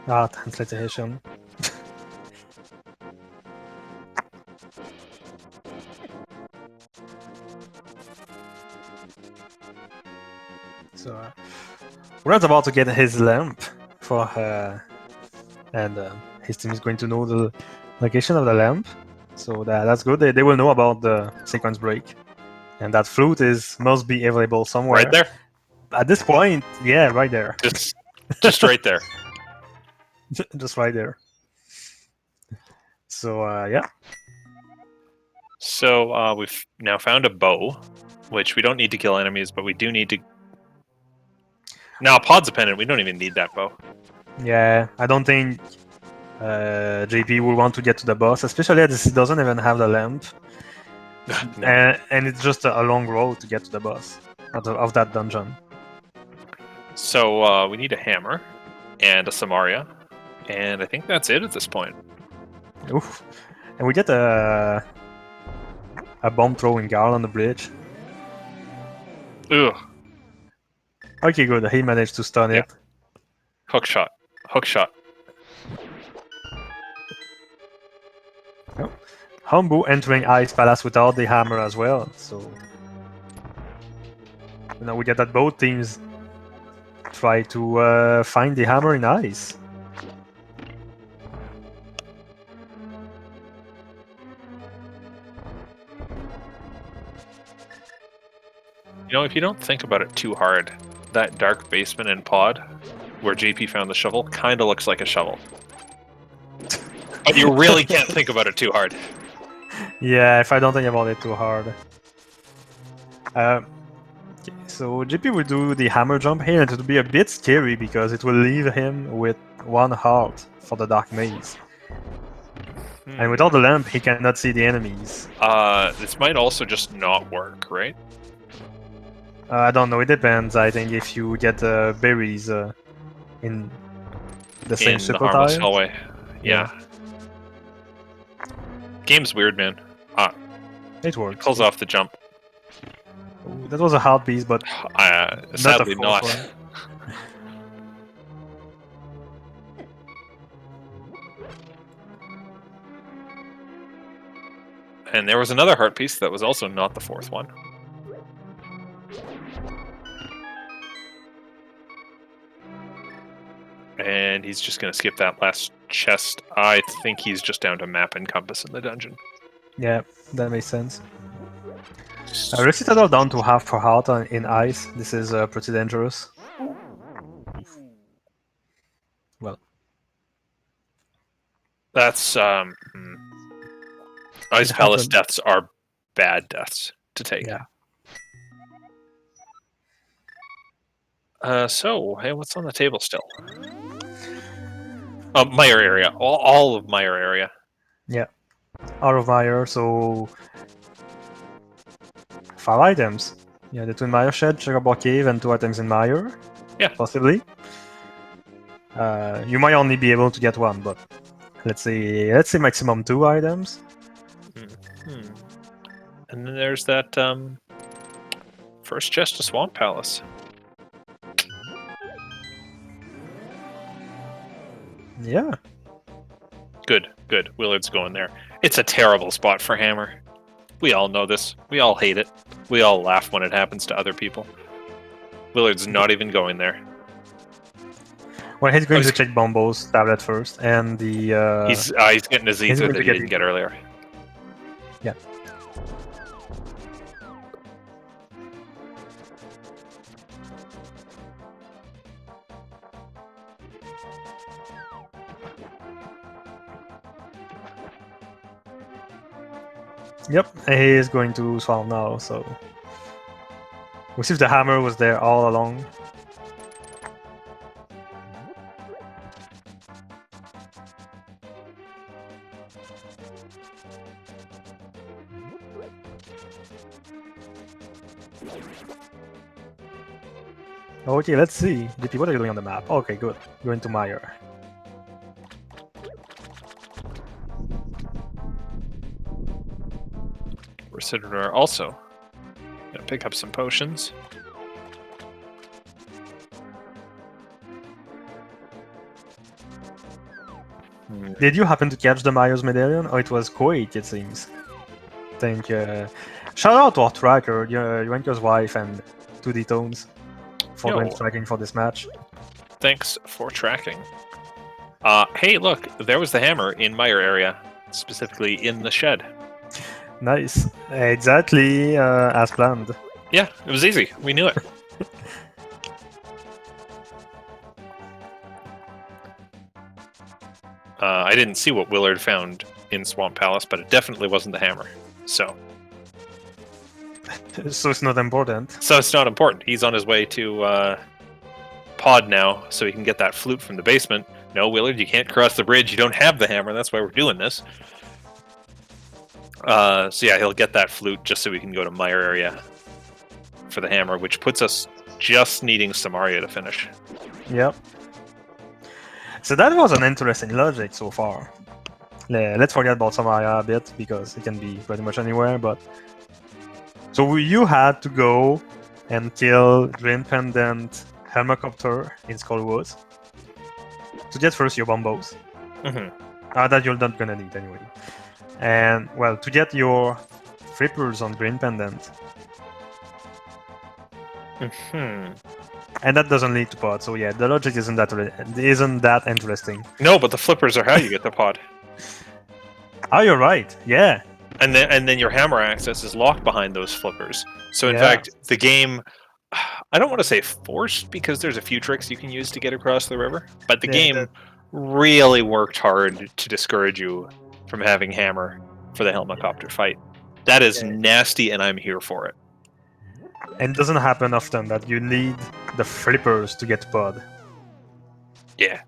Ah, translation. So, Rad's about to get his lamp for and his team is going to know the location of the lamp, so that's good. They will know about the sequence break, and that flute must be available somewhere. Right there. At this point, yeah, right there. Just right there. Just right there. So yeah. So we've now found a bow, which we don't need to kill enemies, but we do need to. Now, pod's dependent. We don't even need that bow. Yeah, I don't think JP will want to get to the boss, especially as he doesn't even have the lamp. No. And it's just a long road to get to the boss of that dungeon. So we need a hammer and a Samaria, and I think that's it at this point. Oof. And we get a bomb throwing guard on the bridge. Ugh. Okay, good. He managed to stun it. Hook shot. Hook shot. Oh. Humbugh entering Ice Palace without the hammer as well. So now we get that both teams try to find the hammer in ice. You know, if you don't think about it too hard, that dark basement in pod where JP found the shovel kind of looks like a shovel. But you really can't think about it too hard. Yeah, if I don't think about it too hard. So JP will do the hammer jump here, and it will be a bit scary because it will leave him with 1 heart for the dark maze. And without the lamp, he cannot see the enemies. This might also just not work, right? I don't know, it depends. I think if you get berries in the same In the harmless tile. hallway. Yeah. Game's weird, man. It works. Calls off the jump. Ooh, that was a hard piece, but Sadly not. not. And there was another heart piece that was also not the fourth one. And he's just going to skip that last chest. I think he's just down to map and compass in the dungeon. Yeah, that makes sense. Recitador down to half per heart in ice. This is pretty dangerous. Well, that's Ice Palace deaths are bad deaths to take. Yeah. So, hey, what's on the table still? Meyer area. All of Meyer area. Yeah. Out of Meyer, so 5 items. Yeah, the Twin Meyer Shed, Checkerboard Cave, and 2 items in Meyer. Yeah. Possibly. You might only be able to get 1, but let's say maximum 2 items. And then there's that first chest to Swamp Palace. Yeah. Good. Willard's going there. It's a terrible spot for Hammer. We all know this. We all hate it. We all laugh when it happens to other people. Willard's not even going there. Well, he's going to check Bombo's tablet first, and the... He's getting his ether that he didn't get earlier. Yeah. Yep, he is going to swallow now, so... We'll see if the hammer was there all along. Okay, let's see. JP, what are you doing on the map? Okay, good. Going to Meyer. Recitador also gonna pick up some potions. Did you happen to catch the Meyer's medallion? Oh, it was Quake, it seems. Thank you. Shout out to our tracker, Yuenka's wife, and 2D Tones for going tracking for this match. Thanks for tracking. Hey, look, there was the hammer in Meyer area, specifically in the shed. Nice. Exactly as planned. Yeah, it was easy. We knew it. I didn't see what Willard found in Swamp Palace, but it definitely wasn't the hammer. So So it's not important. So it's not important. He's on his way to Pod now, so he can get that flute from the basement. No, Willard, you can't cross the bridge. You don't have the hammer. That's why we're doing this. So yeah, he'll get that flute just so we can go to Meyer area for the hammer, which puts us just needing Samaria to finish. Yep. So that was an interesting logic so far. Let's forget about Samaria a bit, because it can be pretty much anywhere, but... So you had to go and kill Dream Pendant Helmacopter in Skullwoods to get first your bombos. That you're not gonna need anyway. And, well, to get your flippers on Green Pendant. And that doesn't lead to pod, so yeah, the logic isn't that interesting. No, but the flippers are how you get the pod. Oh, you're right. Yeah. And then your hammer access is locked behind those flippers. So in Yeah. fact, the game, I don't want to say forced, because there's a few tricks you can use to get across the river, but the game really worked hard to discourage you from having hammer for the Helmacopter fight. That is nasty, and I'm here for it. And it doesn't happen often that you need the flippers to get pod. Yeah.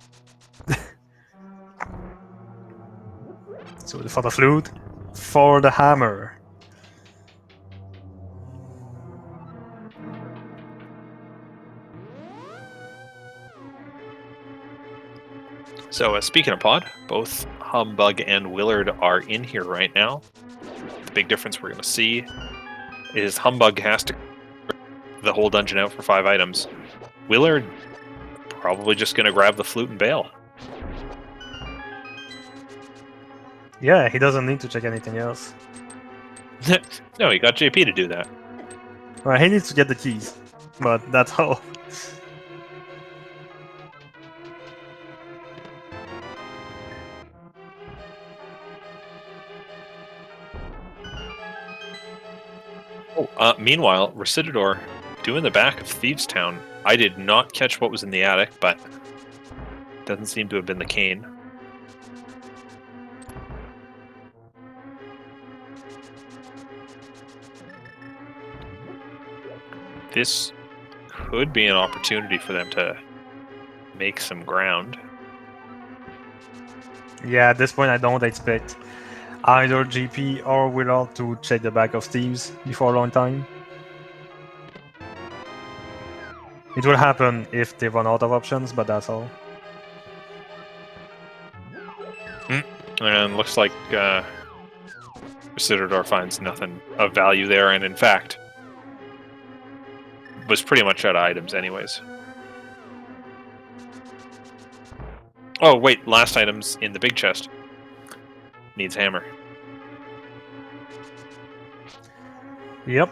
So for the flute, for the hammer. So speaking of pod, both Humbug and Willard are in here right now. The big difference we're going to see is Humbug has to the whole dungeon out for 5 items. Willard probably just going to grab the flute and bail. Yeah, he doesn't need to check anything else. No, he got JP to do that. Well, he needs to get the keys, but that's all. Meanwhile, Recitador doing the back of Thieves Town. I did not catch what was in the attic, but doesn't seem to have been the cane. This could be an opportunity for them to make some ground. Yeah, at this point I don't expect either GP or Willard to check the back of Thieves before a long time. It will happen if they run out of options, but that's all. And looks like Recitador finds nothing of value there, and in fact was pretty much out of items anyways. Oh wait, last items in the big chest. Needs hammer. Yep.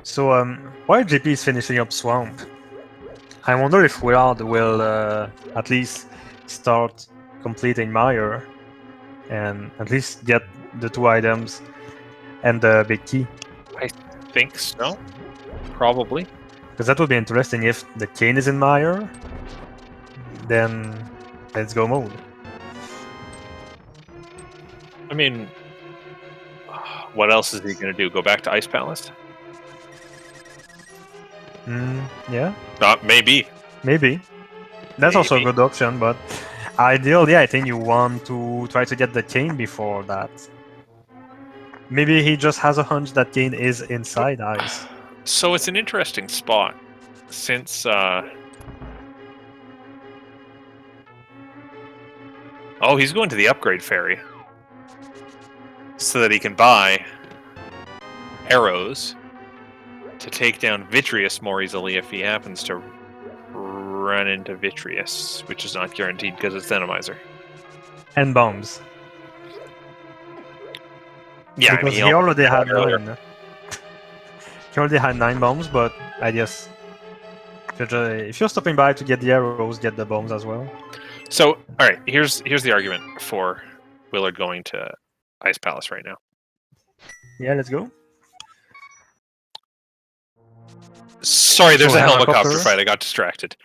So, while JP is finishing up Swamp, I wonder if Willard will at least start completing Meyer and at least get the 2 items and the big key. I think so. Probably. Because that would be interesting. If the cane is in Meyer, then let's go mode. I mean, what else is he going to do? Go back to Ice Palace? Yeah. Maybe. Maybe. That's also a good option, but ideally, I think you want to try to get the cane before that. Maybe he just has a hunch that cane is inside Ice. So it's an interesting spot, since oh, he's going to the upgrade ferry. so that he can buy arrows to take down Vitreous more easily if he happens to run into Vitreous, which is not guaranteed because it's Randomizer. And bombs. Yeah, because I mean, he already had earlier. 9. He already had 9 bombs, but I guess if you're stopping by to get the arrows, get the bombs as well. So, all right, here's the argument for Willard going to Ice Palace right now. Yeah, let's go. Sorry, there's So, a helicopter helicopter. fight. I got distracted.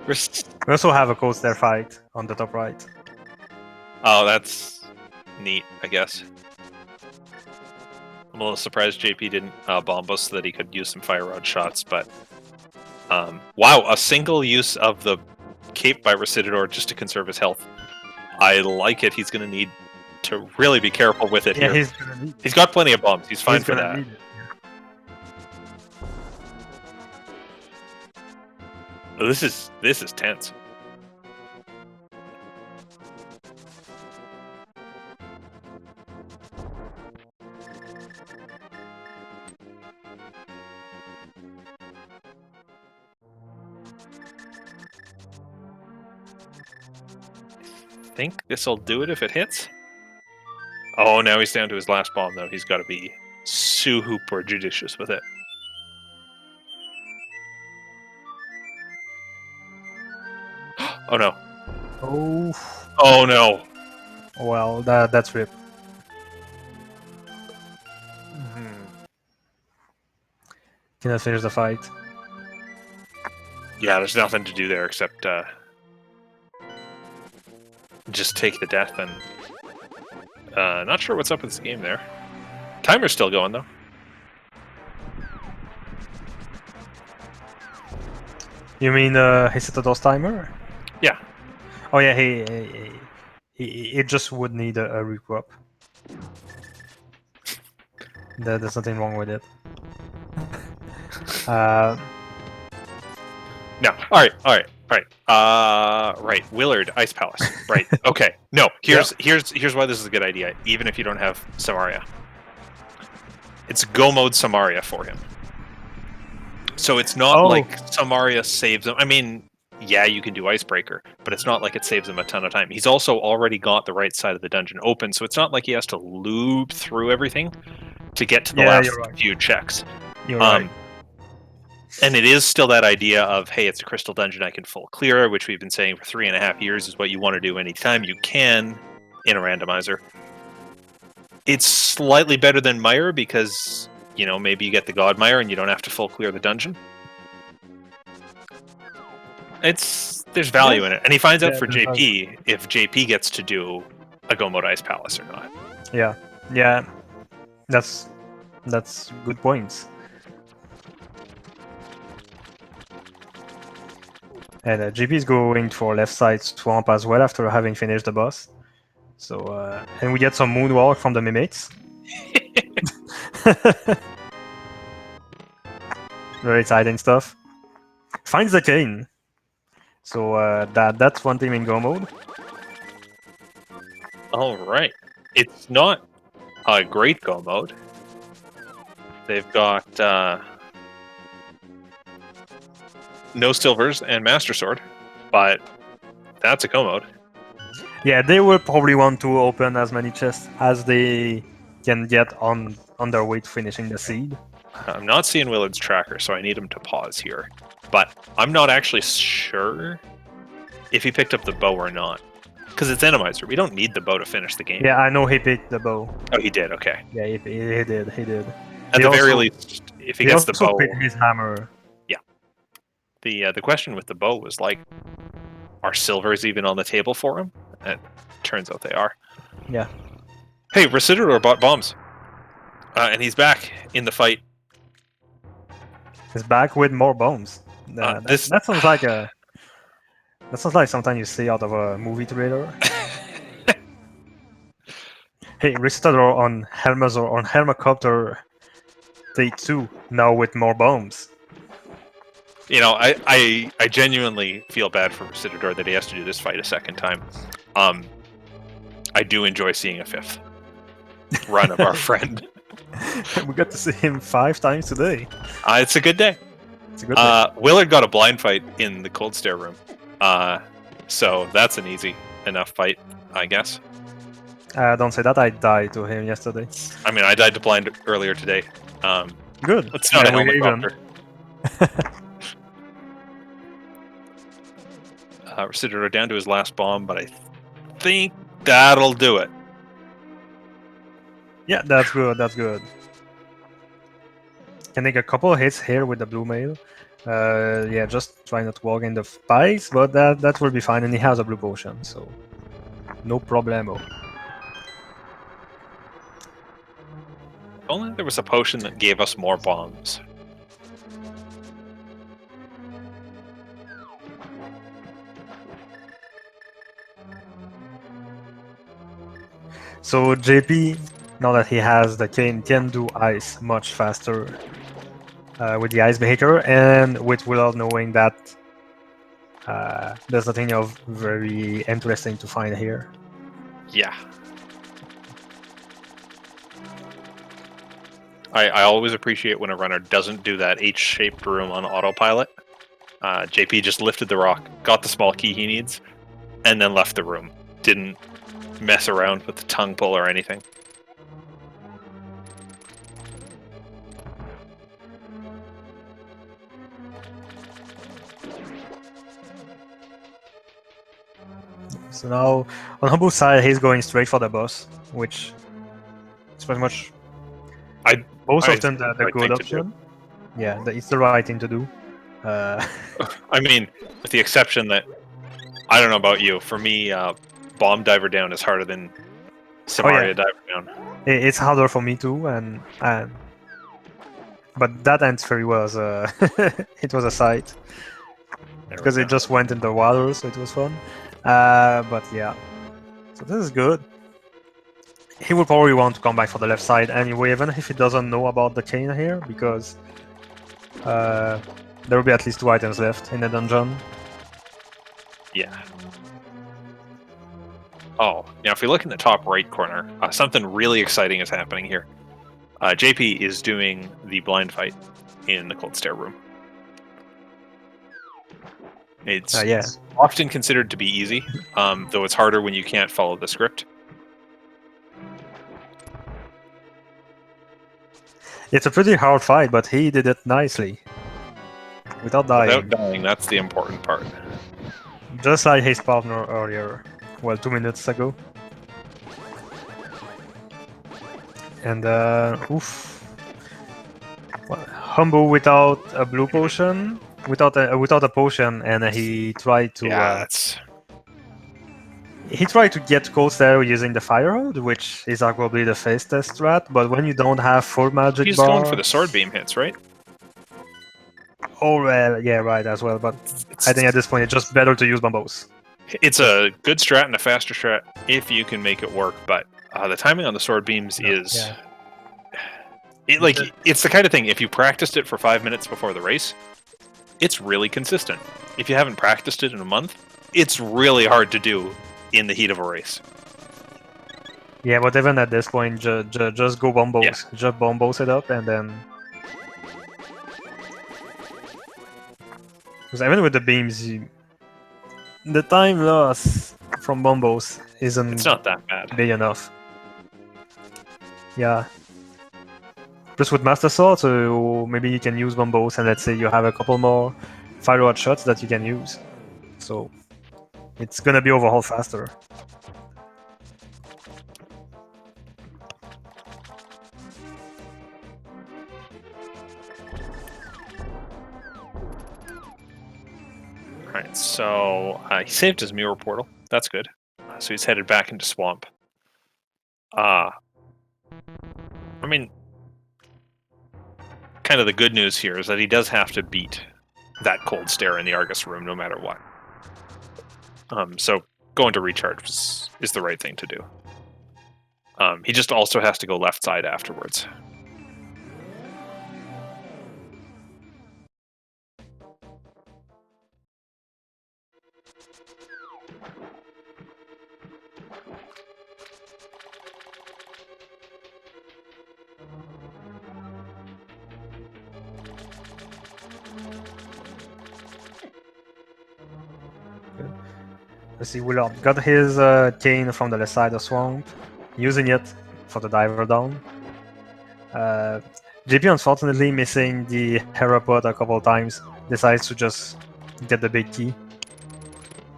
We also have a coaster fight on the top right. Oh, that's neat, I guess. I'm a little surprised JP didn't bomb us so that he could use some fire rod shots, but wow, a single use of the cape by Recitador just to conserve his health. I like it. He's going to need to really be careful with it here. He's got plenty of bombs. He's fine for that. Oh, this is tense. I think this will do it if it hits. Oh, now he's down to his last bomb, though. He's got to be super judicious with it. Oh, no. Oh. Oh, no. Well, that's rip. Cannot finish the fight. Yeah, there's nothing to do there except just take the death and... not sure what's up with this game there. Timer's still going, though. You mean Recitador's timer? Yeah. Oh yeah, he just would need a regroup. There's nothing wrong with it. No. All right. Right. Willard, Ice Palace. Right. Okay. No. Here's why this is a good idea. Even if you don't have Samaria, it's go mode Samaria for him. So it's not like Samaria saves him. I mean, yeah, you can do Icebreaker, but it's not like it saves him a ton of time. He's also already got the right side of the dungeon open, so it's not like he has to loop through everything to get to the last few checks. You're right. And it is still that idea of, hey, it's a crystal dungeon I can full clear, which we've been saying for 3.5 years is what you want to do anytime you can in a randomizer. It's slightly better than Mire because, you know, maybe you get the God Mire and you don't have to full clear the dungeon. There's value in it. And he finds out for JP if JP gets to do a Go Mode Ice Palace or not. Yeah. That's good points. And JP is going for left side swamp as well after having finished the boss. So and we get some moonwalk from the Mimics. Very exciting stuff. Finds the cane. So that's one team in Go mode. All right. It's not a great Go mode. They've got no silvers and Master Sword, but that's a Go mode. Yeah, they will probably want to open as many chests as they can get on their way to finishing the seed. I'm not seeing Willard's tracker, so I need him to pause here. But I'm not actually sure if he picked up the bow or not. Because it's Randomizer. We don't need the bow to finish the game. Yeah, I know he picked the bow. Oh, he did? Okay. Yeah, he did. At the very least, if he gets the bow... He also picked his hammer. Yeah. The question with the bow was like, are silvers even on the table for him? And it turns out they are. Yeah. Hey, Recitador bought bombs. And he's back in the fight. He's back with more bombs. That sounds like something you see out of a movie trailer. Hey, Recitador on Helmazor on Helmacopter Pt2 now with more bombs. You know, I genuinely feel bad for Recitador that he has to do this fight a second time. I do enjoy seeing a fifth run of our friend. We got to see him 5 times today. It's a good day. It's a good day. Willard got a blind fight in the cold stare room. So that's an easy enough fight, I guess. Don't say that. I died to him yesterday. I mean, I died to blind earlier today. Good. It's not a Then we're helicopter. Recitador down to his last bomb, but I think that'll do it. Yeah, that's good. That's good. Can take a couple of hits here with the blue mail. Yeah, just try not to walk in the spikes, but that will be fine. And he has a blue potion, so no problemo. If only there was a potion that gave us more bombs. So JP, now that he has the cane, can do ice much faster with the ice behavior, and with Willard knowing that there's nothing of very interesting to find here. Yeah. I always appreciate when a runner doesn't do that H-shaped room on autopilot. JP just lifted the rock, got the small key he needs, and then left the room. Didn't mess around with the tongue pull or anything. So now, on Humbugh's side, he's going straight for the boss, which is pretty much most often the right good option. Yeah, it's the right thing to do. I mean, with the exception that, I don't know about you, for me, bomb diver down is harder than Samaria diver down. It's harder for me too, but that entry was it was a sight because it just went in the water, so it was fun. But yeah, so this is good. He will probably want to come back for the left side anyway, even if he doesn't know about the cane here, because there will be at least 2 items left in the dungeon. Yeah. Oh, now if you look in the top right corner, something really exciting is happening here. JP is doing the blind fight in the cold stare room. It's often considered to be easy, though it's harder when you can't follow the script. It's a pretty hard fight, but he did it nicely. Without dying. Without dying, that's the important part. Just like his partner earlier. Well, 2 minutes ago. And, oof. Well, Humbugh without a blue potion. Without a potion, and he tried to... He tried to get cold stare using the fire rod, which is arguably the fastest strat, but when you don't have full magic He's bar... going for the sword beam hits, right? Oh, well, yeah, right, as well, but I think at this point it's just better to use bombos. It's a good strat and a faster strat if you can make it work, but the timing on the sword beams is... Yeah. It's the kind of thing, if you practiced it for 5 minutes before the race, it's really consistent. If you haven't practiced it in a month, it's really hard to do in the heat of a race. Yeah, but even at this point, just go bombos. Yeah. Just bombos it up, and then... Because even with the beams, the time loss from bombos isn't... It's not that bad. Big enough. Yeah. Plus with Master Sword, so maybe you can use bombos, and let's say you have a couple more fire rod shots that you can use. So it's gonna be overhauled faster. Alright, so he saved his mirror portal. That's good. So he's headed back into Swamp. I mean, kind of the good news here is that he does have to beat that cold stare in the Argus room no matter what. So going to recharge is the right thing to do. He just also has to go left side afterwards. let's see, Willard got his cane from the left side of swamp, using it for the diver down. JP unfortunately missing the Herapod a couple times, decides to just get the big key,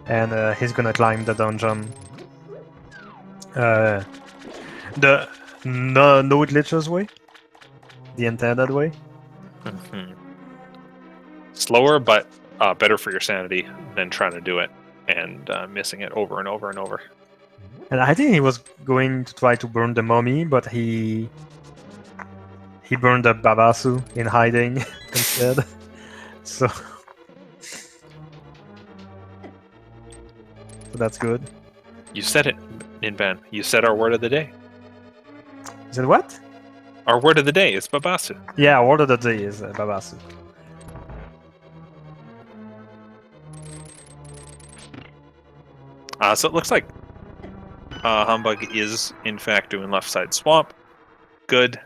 and he's gonna climb the dungeon. The no glitches way, the intended way. Slower, but better for your sanity than trying to do it and missing it over and over and over. And I think he was going to try to burn the mummy, but he burned the Babasu in hiding instead. So that's good. You said it, Inban. You said our word of the day. Is it what? Our word of the day is Babasu. Yeah, word of the day is Babasu. So it looks like Humbugh is, in fact, doing left side swamp. Good,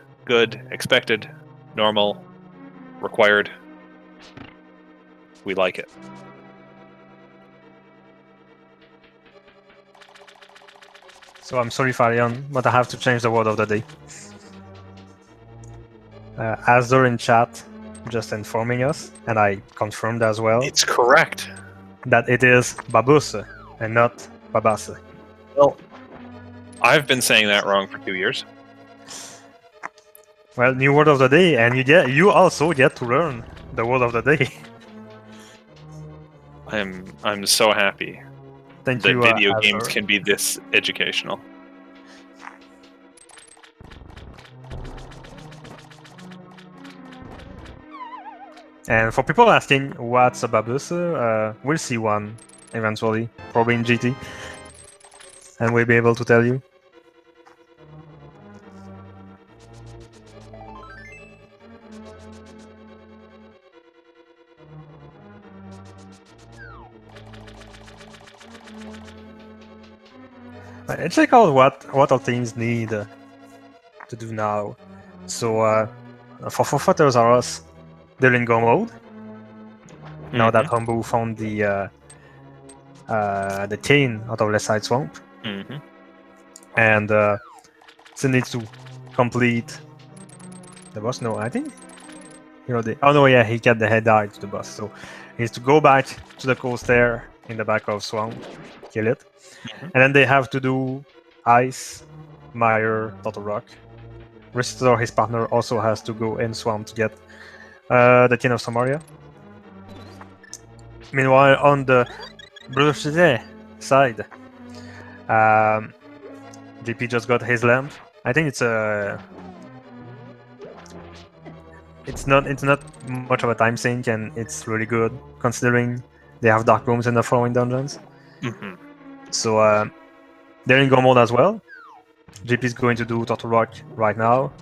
expected, normal, required. We like it. So I'm sorry, Farion, but I have to change the word of the day. Azor in chat just informing us, and I confirmed as well, It's correct. that it is Babuse and not Babase. Well, I've been saying that wrong for 2 years. Well, new word of the day, and you also get to learn the word of the day. I'm so happy Thank that you, video Azor. games can be this educational. And for people asking what's a Babuse, we'll see one eventually, probably in GT, and we'll be able to tell you. Let's check out what our teams need to do now. So for Fighters R Us, they're in go mode. Now that humbugh found the cane out of left side swamp, and still needs to complete the boss. No, I think oh no, yeah, he got the head eye to the boss, so he needs to go back to the coast there in the back of swamp, kill it, and then they have to do ice, mire, total rock. Recitador, his partner, also has to go in swamp to get the Tin of Samaria. Meanwhile, on the BrewersFanJP side, JP just got his lamp. I think it's not much of a time sink, and it's really good considering they have dark rooms in the following dungeons. So they're in go mode as well. JP is going to do Turtle Rock right now,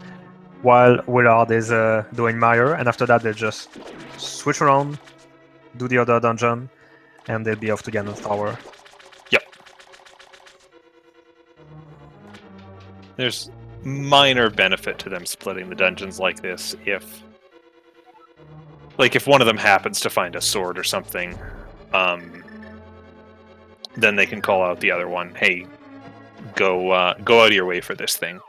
while Willard is doing Mire, and after that they just switch around, do the other dungeon, and they'll be off to Ganon's Tower. Yep. There's minor benefit to them splitting the dungeons like this if one of them happens to find a sword or something, then they can call out the other one, hey, go out of your way for this thing.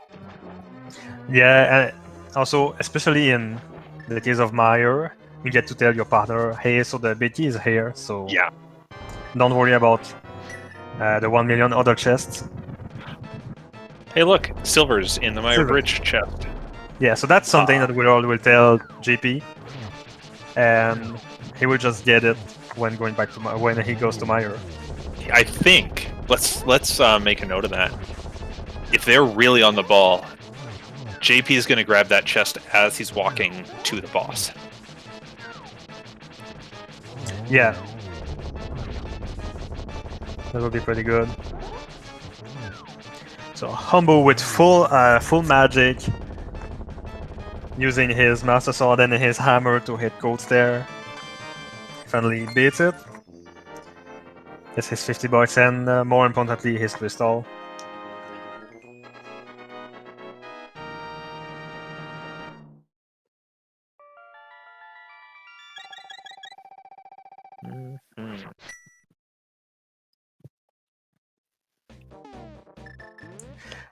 Yeah, and also, especially in the case of Mire, you get to tell your partner, hey, so the BT is here, so yeah, don't worry about the 1 million other chests. Hey, look, silver's in the Mire Bridge chest. Yeah, so that's something that Willard will tell JP, and he will just get it when going back to when he goes to Mire. I think let's make a note of that. If they're really on the ball, JP is going to grab that chest as he's walking to the boss. Yeah, that would be pretty good. So humbugh with full magic, using his Master Sword and his hammer to hit codes there. Finally beats it. Gets his 50 bucks and more importantly his crystal.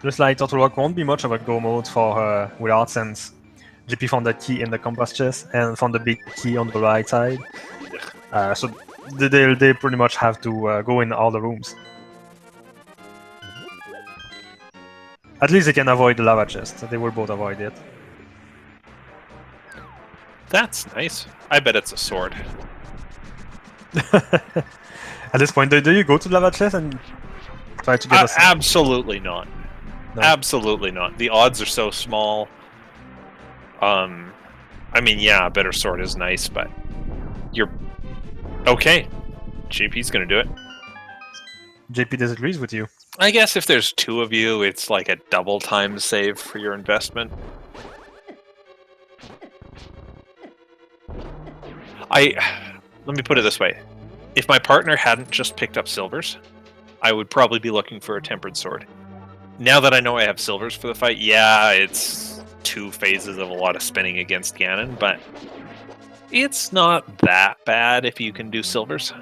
Just like Turtle Rock won't be much of a go mode for Willard since JP found that key in the compass chest and found the big key on the right side. So they pretty much have to go in all the rooms. At least they can avoid the lava chest. They will both avoid it. That's nice. I bet it's a sword. At this point, do you go to the lava chest and try to get a... Absolutely not. No. Absolutely not. The odds are so small. I mean, yeah, a better sword is nice, but you're... Okay. JP's gonna do it. JP disagrees with you. I guess if there's two of you, it's like a double time save for your investment. Let me put it this way. If my partner hadn't just picked up silvers, I would probably be looking for a tempered sword. Now that I know I have silvers for the fight, yeah, it's 2 phases of a lot of spinning against Ganon, but it's not that bad if you can do silvers.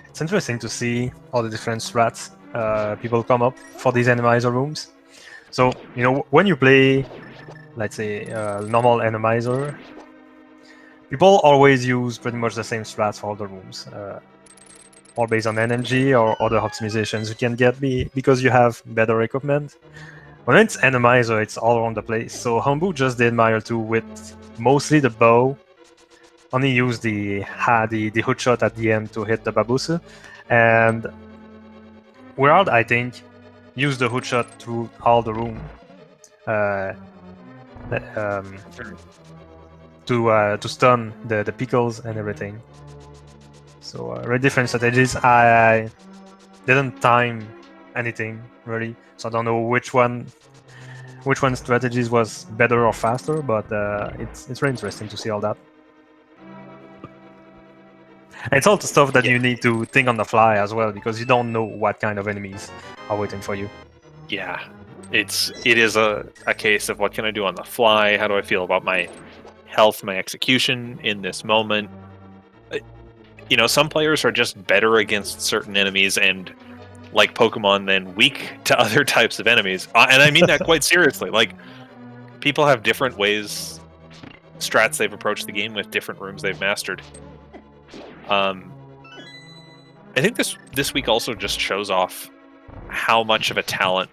It's interesting to see all the different strats people come up for these Randomizer rooms. So, you know, when you play, let's say, normal Randomizer, people always use pretty much the same strats for all the rooms. All based on NMG or other optimizations you can get because you have better equipment. When it's Randomizer, it's all around the place. So humbugh just did Mario 2 with mostly the bow. Only used the hook shot at the end to hit the Babusa, and Willard, I think, used the hook shot through all the room to stun the pickles and everything. So very different strategies. I didn't time anything really, so I don't know which one strategies was better or faster, but it's very interesting to see all that. It's all the stuff that you need to think on the fly as well, because you don't know what kind of enemies are waiting for you. Yeah, it is a case of what can I do on the fly? How do I feel about my health, my execution in this moment? You know, some players are just better against certain enemies and, like Pokemon, then weak to other types of enemies. And I mean that quite seriously. Like, people have different ways, strats they've approached the game with, different rooms they've mastered. I think this week also just shows off how much of a talent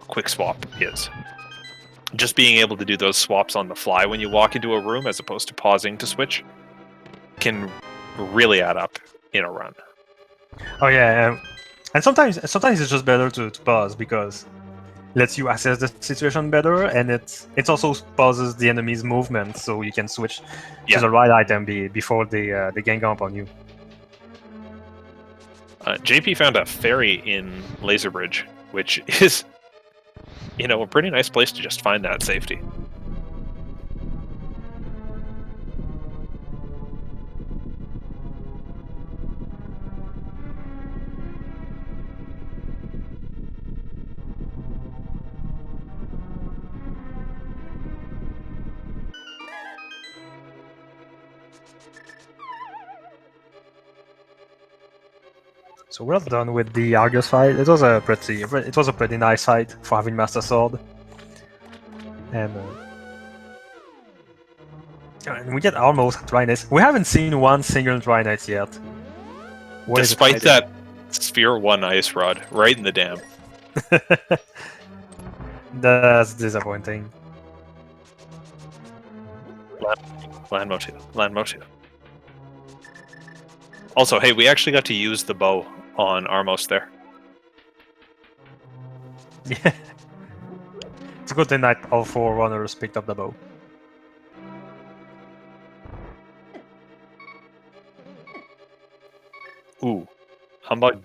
quick swap is. Just being able to do those swaps on the fly when you walk into a room as opposed to pausing to switch can really add up in a run. Oh yeah, and sometimes it's just better to pause because it lets you assess the situation better, and it also pauses the enemy's movement so you can switch to the right item before they gang up on you. JP found a ferry in Laser Bridge, which is, you know, a pretty nice place to just find that safety. So we're done with the Argus fight. It was a pretty nice fight for having Master Sword, and we get almost Dryness. We haven't seen one single Dryness yet. Despite that Sphere 1 Ice Rod right in the dam. That's disappointing. Land motive. Also, hey, we actually got to use the bow on Armos there. Yeah. It's a good thing that all 4 runners picked up the bow. Ooh, humbugh.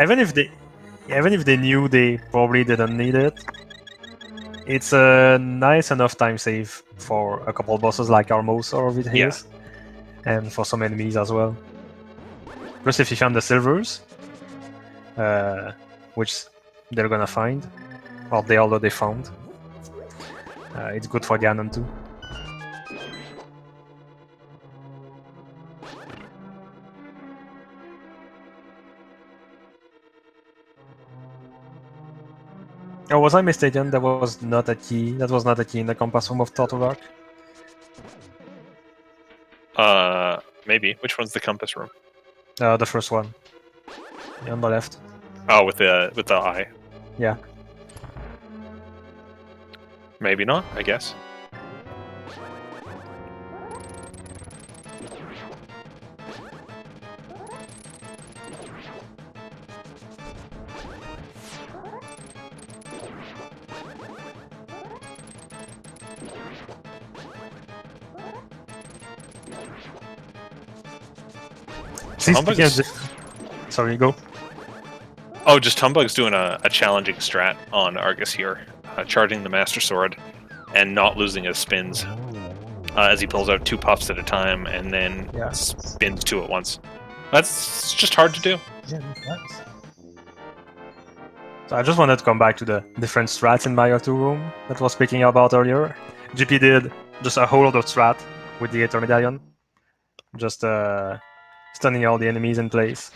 Even if they knew they probably didn't need it, it's a nice enough time save for a couple bosses like Armos or Vidheus, and for some enemies as well. Plus, if you found the silvers, which they're gonna find, or they already found, it's good for Ganon too. Oh, was I mistaken? That was not a key. That was not a key in the compass room of Turtle Rock. Maybe. Which one's the compass room? The first one. On the left. Oh, with the eye. Yeah. Maybe not, I guess. Sorry, go. Oh, just Humbugh's doing a challenging strat on Argus here, charging the Master Sword and not losing his spins as he pulls out 2 puffs at a time and then spins 2 at once. That's just hard to do. Yeah, nice. So I just wanted to come back to the different strats in Mario 2 room that I was speaking about earlier. GP did just a whole other strat with the Aether Medallion. Just stunning all the enemies in place.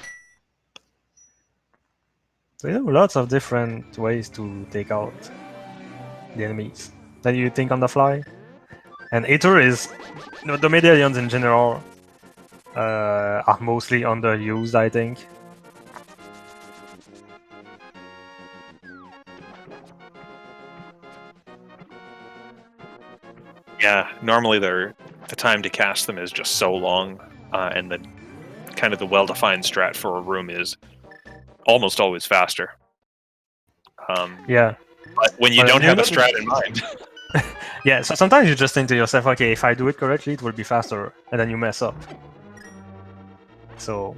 So lots of different ways to take out the enemies that you think on the fly. And Aether is, the medallions in general are mostly underused, I think. Yeah, normally the time to cast them is just so long, and the kind of the well-defined strat for a room is almost always faster. Yeah. But when you don't have a strat in mind. Yeah, so sometimes you just think to yourself, okay, if I do it correctly, it will be faster, and then you mess up. So...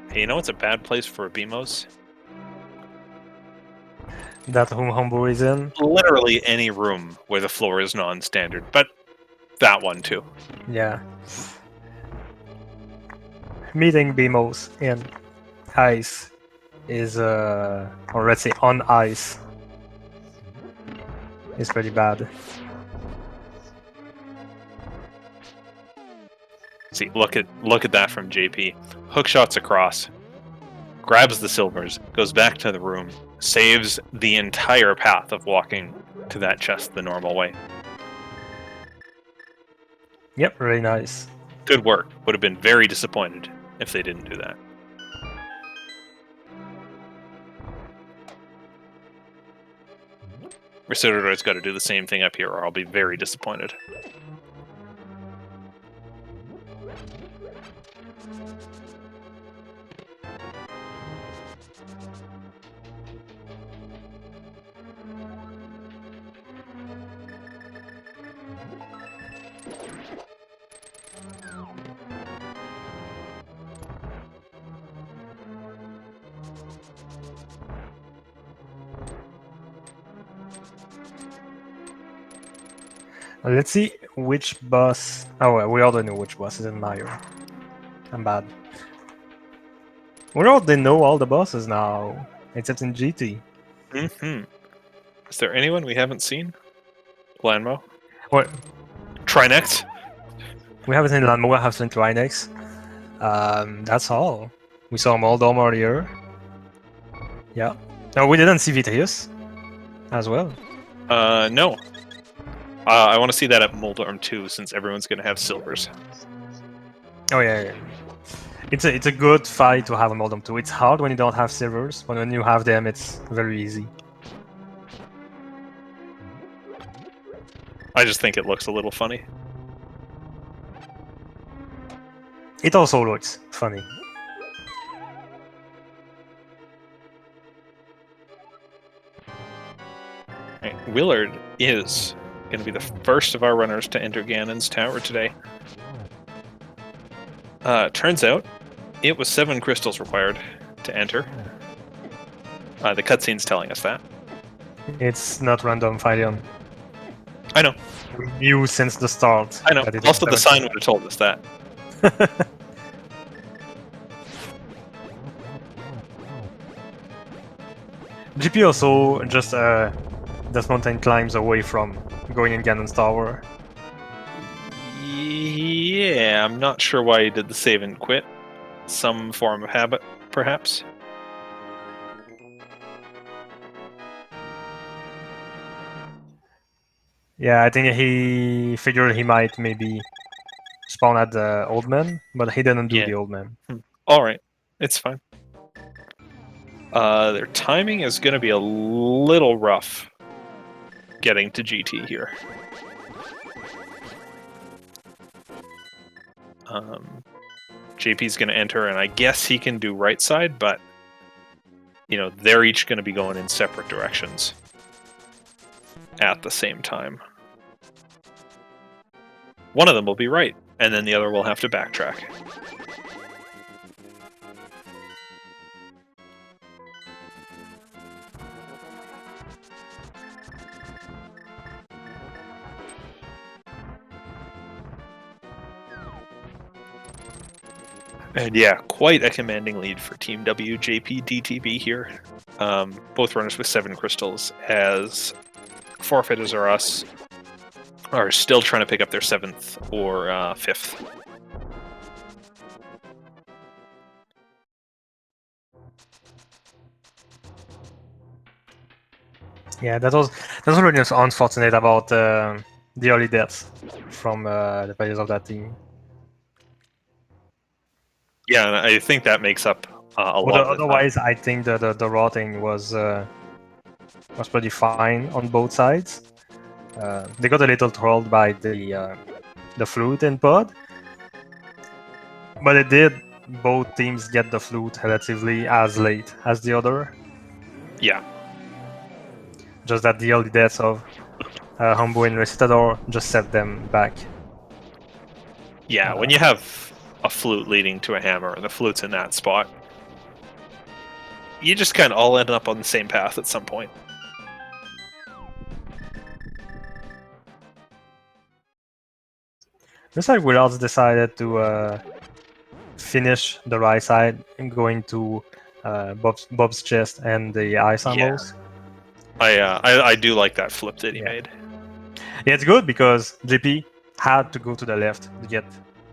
Hey, you know what's a bad place for a BMOS? That room Humbugh is in? Literally any room where the floor is non-standard, but that one too. Yeah. Meeting BMOS in ice is, or let's say on ice, is pretty bad. See, look at that from JP. Hook shots across, grabs the silvers, goes back to the room, saves the entire path of walking to that chest the normal way. Yep, really nice. Good work. Would have been very disappointed if they didn't do that. Recitador's got to do the same thing up here, or I'll be very disappointed. Let's see which boss... Oh, well, we already know which boss is in Mario. I'm bad. We already know all the bosses now, except in GT. Is there anyone we haven't seen? Lanmo? What? Trinex? We haven't seen Lanmo, we have seen Trinex. That's all. We saw Moldom earlier. Yeah. No, we didn't see Vitreus as well. No. I want to see that at Moldorm too, since everyone's going to have silvers. Oh yeah. It's a good fight to have a Moldom 2. It's hard when you don't have silvers, but when you have them, it's very easy. I just think it looks a little funny. It also looks funny. Right. Willard is going to be the first of our runners to enter Ganon's Tower today. Turns out, it was 7 crystals required to enter. The cutscene's telling us that. It's not random, Filion. I know. We knew since the start. I know. That it Also, was the sign would have told us that. GP also just does mountain climbs away from going in Ganon's tower. Yeah, I'm not sure why he did the save and quit. Some form of habit, perhaps. Yeah, I think he figured he might maybe spawn at the old man, but he didn't do Yeah. the old man. All right, it's fine. Their timing is going to be a little rough getting to GT here. JP's going to enter, and I guess he can do right side, but you know, they're each going to be going in separate directions at the same time. One of them will be right, and then the other will have to backtrack. And yeah, quite a commanding lead for Team WJP DTB here. Both runners with 7 crystals, as Forfeiters or us are still trying to pick up their 7th or 5th. Yeah, that was really unfortunate about the early deaths from the players of that team. Yeah, and I think that makes up a lot of otherwise, I think the rotting was pretty fine on both sides. They got a little trolled by the flute and pod, but it did both teams get the flute relatively as late as the other. Yeah. Just that the early deaths of humbugh and Recitador just set them back. Yeah, when you have a flute leading to a hammer and the flute's in that spot, you just kind of all end up on the same path at some point. Looks like Willard's decided to finish the right side and going to Bob's chest and the ice ammos. I do like that flip that he made. Yeah, it's good because JP had to go to the left to get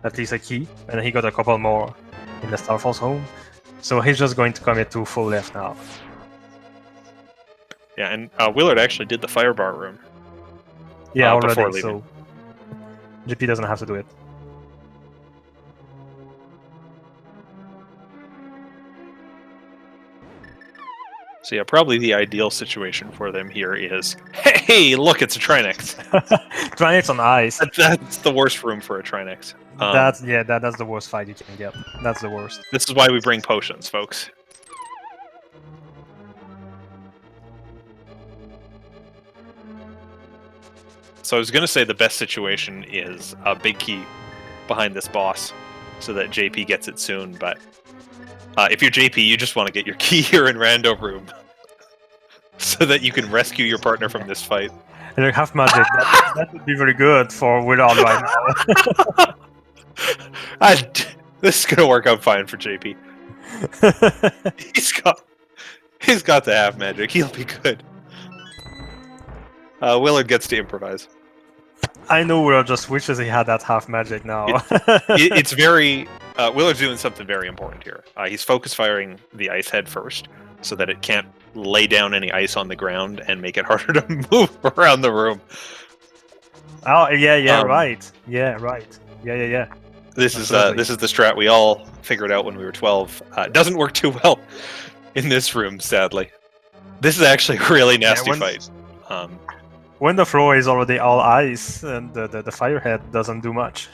at least a key, and he got a couple more in the Starfall's home. So he's just going to commit to full left now. Yeah, and Willard actually did the firebar room. Yeah, before already, leaving. so JP doesn't have to do it. So yeah, probably the ideal situation for them here is, hey, look, it's a Trinex. Trinex on ice. That's the worst room for a Trinex. That's the worst fight you can get. That's the worst. This is why we bring potions, folks. So I was going to say the best situation is a big key behind this boss so that JP gets it soon, but if you're JP, you just want to get your key here in Rando Room so that you can rescue your partner from this fight. And you have magic. That would be very good for Willard right now. This is going to work out fine for JP. He's got to have magic. He'll be good. Willard gets to improvise. I know Willard just wishes he had that half magic now. It's very... Willard's doing something very important here. He's focus firing the ice head first so that it can't lay down any ice on the ground and make it harder to move around the room. Oh, yeah, right. Yeah, right. Yeah. This is the strat we all figured out when we were 12. It doesn't work too well in this room, sadly. This is actually a really nasty fight. When the floor is already all ice and the firehead doesn't do much.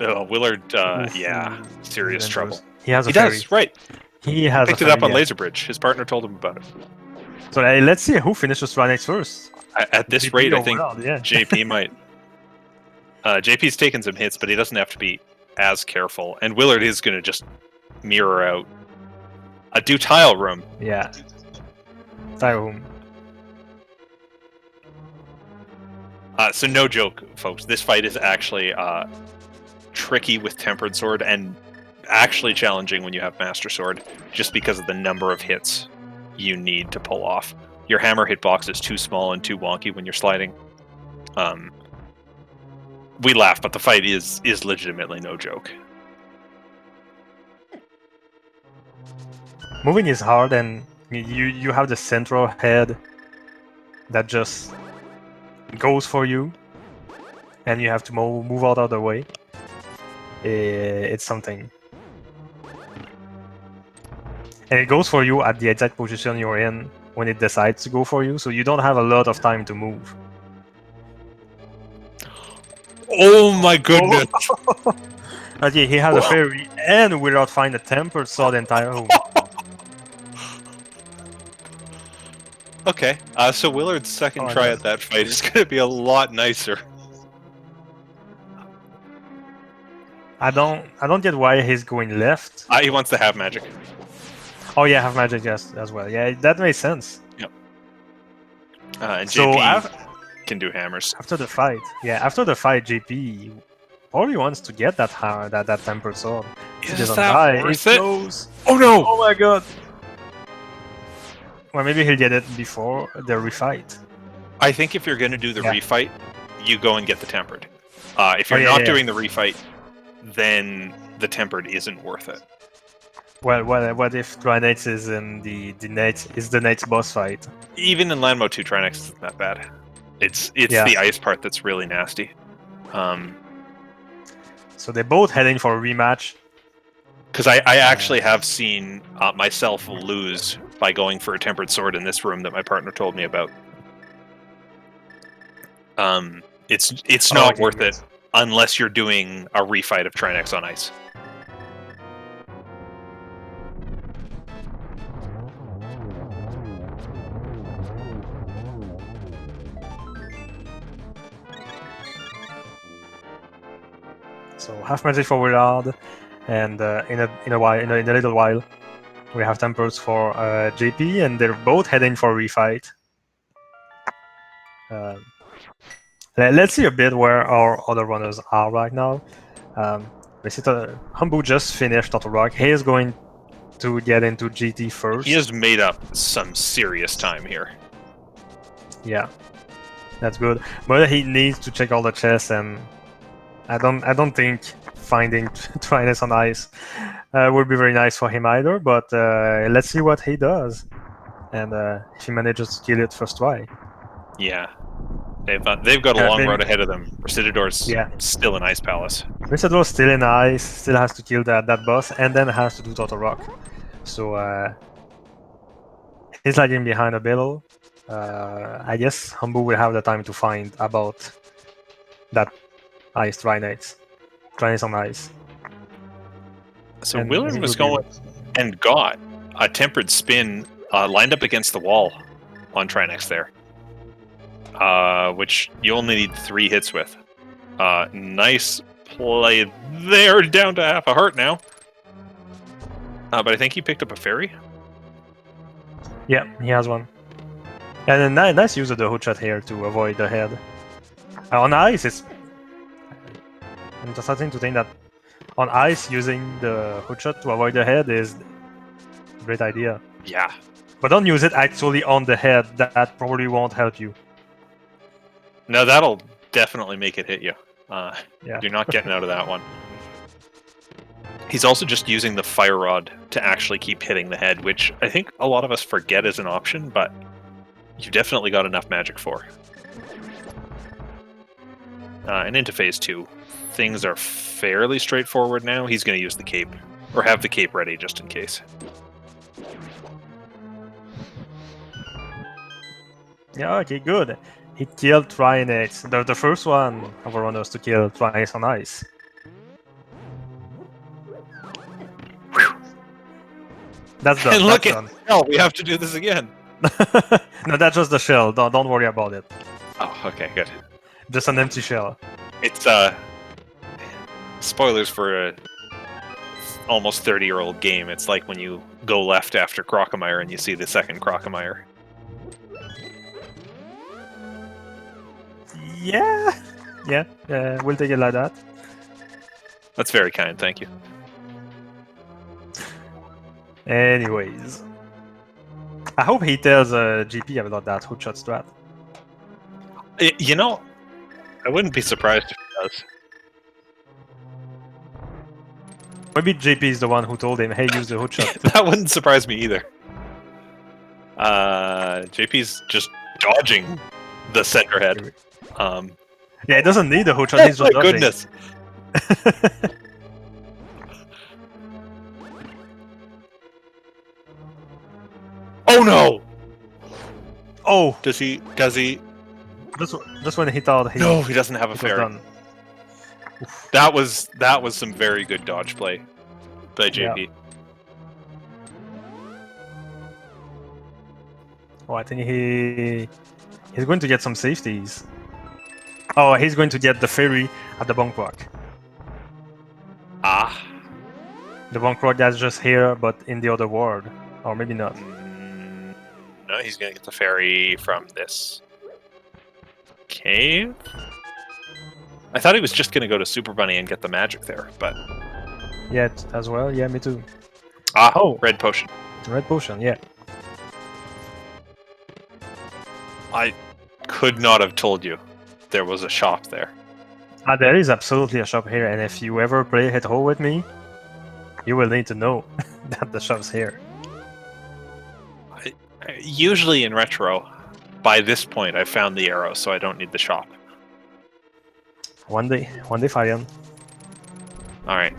Oh, Willard, serious trouble. He has a fairy. Does, right. He has picked it up on Laser Bridge. His partner told him about it. So let's see who finishes Trinex first. At this JP rate, I think JP might. JP's taken some hits, but he doesn't have to be as careful. And Willard is going to just mirror out A do tile room. Yeah. Tile room. So no joke, folks. This fight is actually tricky with Tempered Sword and actually challenging when you have Master Sword, just because of the number of hits you need to pull off. Your hammer hitbox is too small and too wonky when you're sliding. We laugh, but the fight is legitimately no joke. Moving is hard, and you have the central head that just goes for you, and you have to move out of the way. It's something. And it goes for you at the exact position you're in when it decides to go for you, so you don't have a lot of time to move. Oh my goodness! Okay, he has a fairy, and without find a tempered sword entire home. Okay, so Willard's second Oh, try no. at that fight is going to be a lot nicer. I don't get why he's going left. He wants to have magic. Oh yeah, have magic as well. Yeah, that makes sense. Yep. And So JP can do hammers. after the fight, JP probably wants to get that hammer, that tempered sword. He Is doesn't that die. worth It it? goes. Oh no! Oh my god. Well, maybe he'll get it before the refight. I think if you're going to do the refight, you go and get the tempered. If you're not doing the refight, then the tempered isn't worth it. Well, what if Trinex is in the next boss fight? Even in Land Mode 2, Trinex isn't that bad. It's the ice part that's really nasty. So they're both heading for a rematch. Because I actually have seen myself lose by going for a tempered sword in this room that my partner told me about. It's not worth it unless you're doing a refight of Trinex on ice. So half magic for Willard, and in a little while, we have tempers for JP, and they're both heading for a refight. Let's see a bit where our other runners are right now. Humbugh just finished Total Rock. He is going to get into GT first. He has made up some serious time here. Yeah, that's good. But he needs to check all the chests, and I don't think finding Trinus on ice would be very nice for him either. But let's see what he does, and if he manages to kill it first try. Yeah. They've got a long road ahead of them. Recitador's still in Ice Palace. Recitador's still in ice, still has to kill that boss, and then has to do Total Rock. So he's lagging behind a little. I guess Humbugh will have the time to find about that ice Trinex on ice. So Willard was going and got a tempered spin lined up against the wall on Trinex there. Which you only need 3 hits with. Nice play there, down to half a heart now. But I think he picked up a fairy. Yeah, he has one. And a nice use of the hook shot here to avoid the head. On ice, I'm just starting to think that on ice, using the hook shot to avoid the head is a great idea. Yeah. But don't use it actually on the head. That probably won't help you. No, that'll definitely make it hit you. Yeah. You're not getting out of that one. He's also just using the fire rod to actually keep hitting the head, which I think a lot of us forget is an option, but you've definitely got enough magic for. And into phase 2, things are fairly straightforward now. He's going to use the cape, or have the cape ready just in case. Yeah, okay, good. He killed Trinex. The first one of our runners to kill Trinex on ice. That's done. And look that's at hell, we have to do this again. No, that's just the shell. Don't worry about it. Oh, okay, good. Just an empty shell. It's spoilers for almost 30-year-old game. It's like when you go left after Crocomire and you see the second Crocomire. Yeah, we'll take it like that. That's very kind, thank you. Anyways, I hope he tells GP about that hookshot strat. You know, I wouldn't be surprised if he does. Maybe JP is the one who told him, hey, use the hookshot. That wouldn't surprise me either. JP's just dodging the center head. Yeah, it doesn't need a hookshot, he's just my dodging. goodness. Oh no! Oh! Does he? Just when he thought he... No, he doesn't have a fairy. done. That was some very good dodge play by JP. Yeah. Oh, I think he's going to get some safeties. Oh, he's going to get the fairy at the bunk rock. Ah. The bunk rock that's just here, but in the other world. Or maybe not. No, he's gonna get the fairy from this cave. I thought he was just gonna go to Super Bunny and get the magic there, but... Yeah, as well. Yeah, me too. Ah, Oh. red potion. Red potion, yeah. I could not have told you there was a shop there. There is absolutely a shop here, and if you ever play Hit Hole with me, you will need to know that the shop's here. Usually in Retro, by this point, I've found the arrow, so I don't need the shop. One day, Farian. Alright.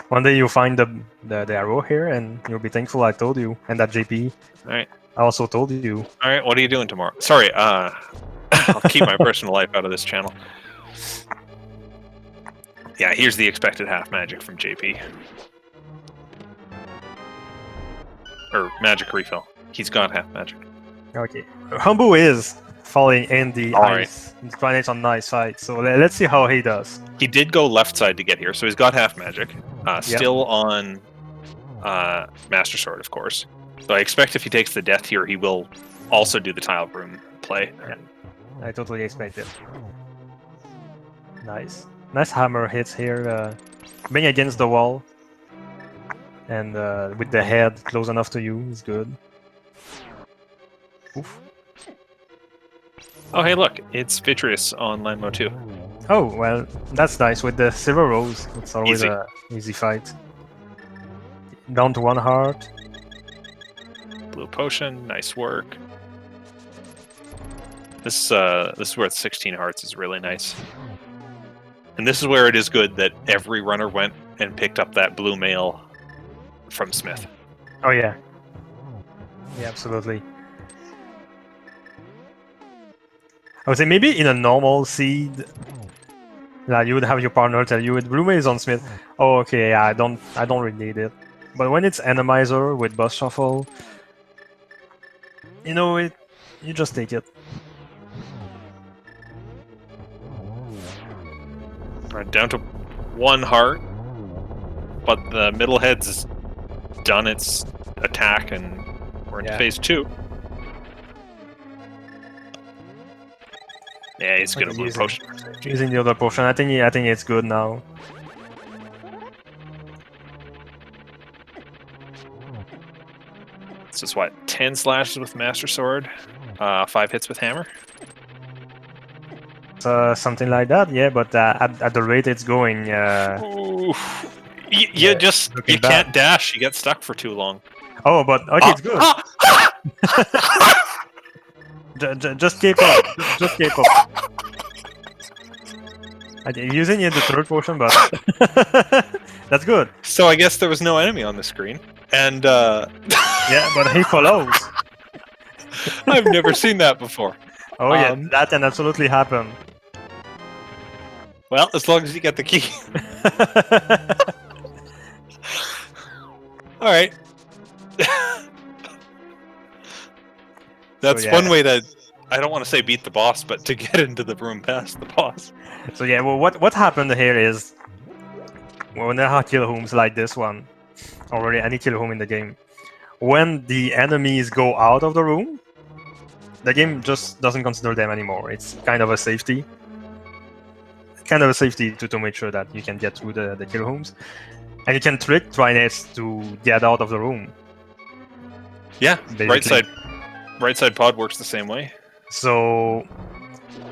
One day you'll find the arrow here, and you'll be thankful I told you, and that JP Alright. I also told you. Alright, what are you doing tomorrow? Sorry, I'll keep my personal life out of this channel. Yeah, here's the expected half magic from JP. Or magic refill. He's got half magic. Okay. Humbugh is falling in the ice. It's planets on the ice side, so let's see how he does. He did go left side to get here, so he's got half magic. Still on Master Sword, of course. So I expect if he takes the death here, he will also do the tile broom play. Yeah. I totally expect it. Nice. Nice hammer hits here. Being against the wall. And with the head close enough to you is good. Oof. Oh, hey, look. It's Vitreous on Landmo 2. Oh, well, that's nice. With the Silver Rose, it's always Easy. a easy fight. Down to 1 heart. Blue potion. Nice work. This is where 16 hearts is really nice. And this is where it is good that every runner went and picked up that blue mail from Smith. Oh, yeah. Yeah, absolutely. I would say maybe in a normal seed, like you would have your partner tell you, blue mail is on Smith. Oh, okay, yeah, I don't really need it. But when it's Randomizer with boss shuffle, you know, you just take it. Alright, down to 1 heart, but the middle head's done its attack, and we're into phase 2. Yeah, he's gonna blue potion. Using the other potion, I think it's good now. This is what, 10 slashes with Master Sword, 5 hits with Hammer. Something like that, yeah. But at the rate it's going, you can't dash. You get stuck for too long. Oh, but okay, it's good. Just keep up. Just keep up. Using it the third potion, but that's good. So I guess there was no enemy on the screen, and yeah, but he follows. I've never seen that before. Oh yeah, that can absolutely happen. Well, as long as you get the key. All right. That's one way to, I don't want to say beat the boss, but to get into the room past the boss. So yeah, well, what happened here is when there are kill homes like this one, or really any kill home in the game, when the enemies go out of the room, the game just doesn't consider them anymore. It's kind of a safety. To make sure that you can get through the kill homes. And you can trick Trinets to get out of the room. Yeah, basically. right side pod works the same way. So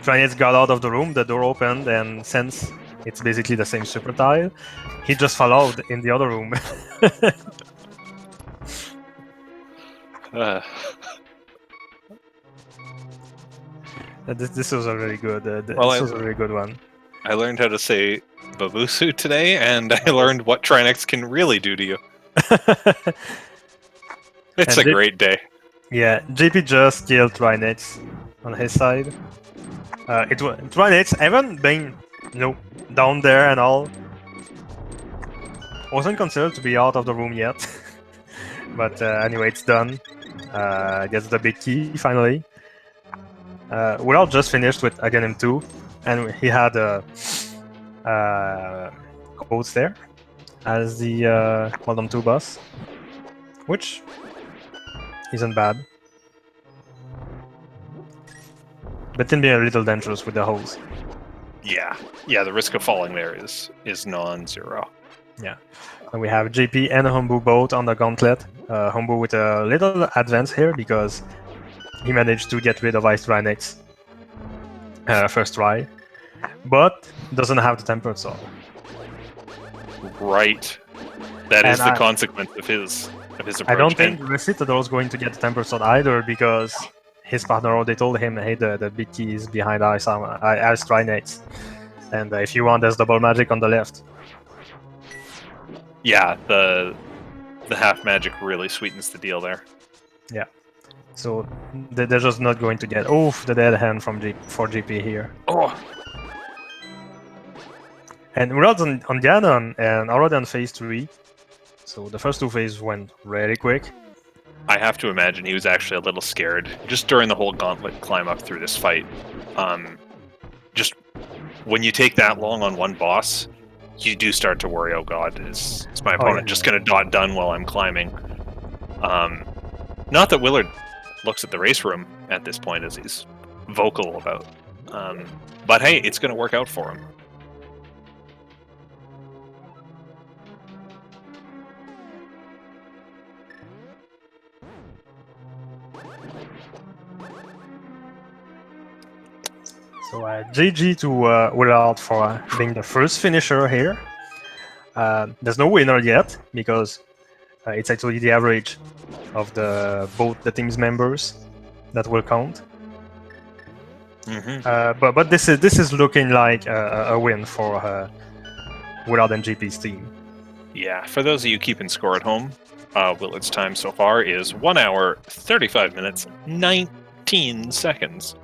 Trinets got out of the room, the door opened, and since it's basically the same super tile, he just followed in the other room. This was a really good. This was a really good one. I learned how to say Babusu today, and I learned what Trinex can really do to you. It's a great day. Yeah, JP just killed Trinex on his side. Trinex, even being down there and all, wasn't considered to be out of the room yet. But anyway, it's done. Gets the big key finally. We're all just finished with again M2, and he had codes there as the Modem 2 boss, which isn't bad, but can be a little dangerous with the holes. Yeah, the risk of falling there is non-zero. Yeah, and we have JP and humbugh both on the gauntlet. Humbugh with a little advance here because he managed to get rid of Ice Trinex first try, but doesn't have the tempered soul. Right, that is the consequence of his approach. I don't think Recitador is going to get the tempered soul either because his partner already told him, hey, the big key is behind Ice Trinex, and if you want, there's double magic on the left. Yeah, the half magic really sweetens the deal there. Yeah. So they're just not going to get the dead hand for GP here. Oh. And we're out on Ganon and already on phase 3. So the first 2 phases went really quick. I have to imagine he was actually a little scared just during the whole gauntlet climb up through this fight. Just when you take that long on one boss, you do start to worry, oh god, is my opponent just going to dot done while I'm climbing? Not that Willard looks at the race room at this point as he's vocal about. But hey, it's going to work out for him. So GG to Willard for being the first finisher here. There's no winner yet because it's actually the average of both the team's members that will count. But this is looking like a win for Willard and GP's team. Yeah, for those of you keeping score at home, Willard's time so far is 1 hour, 35 minutes, 19 seconds.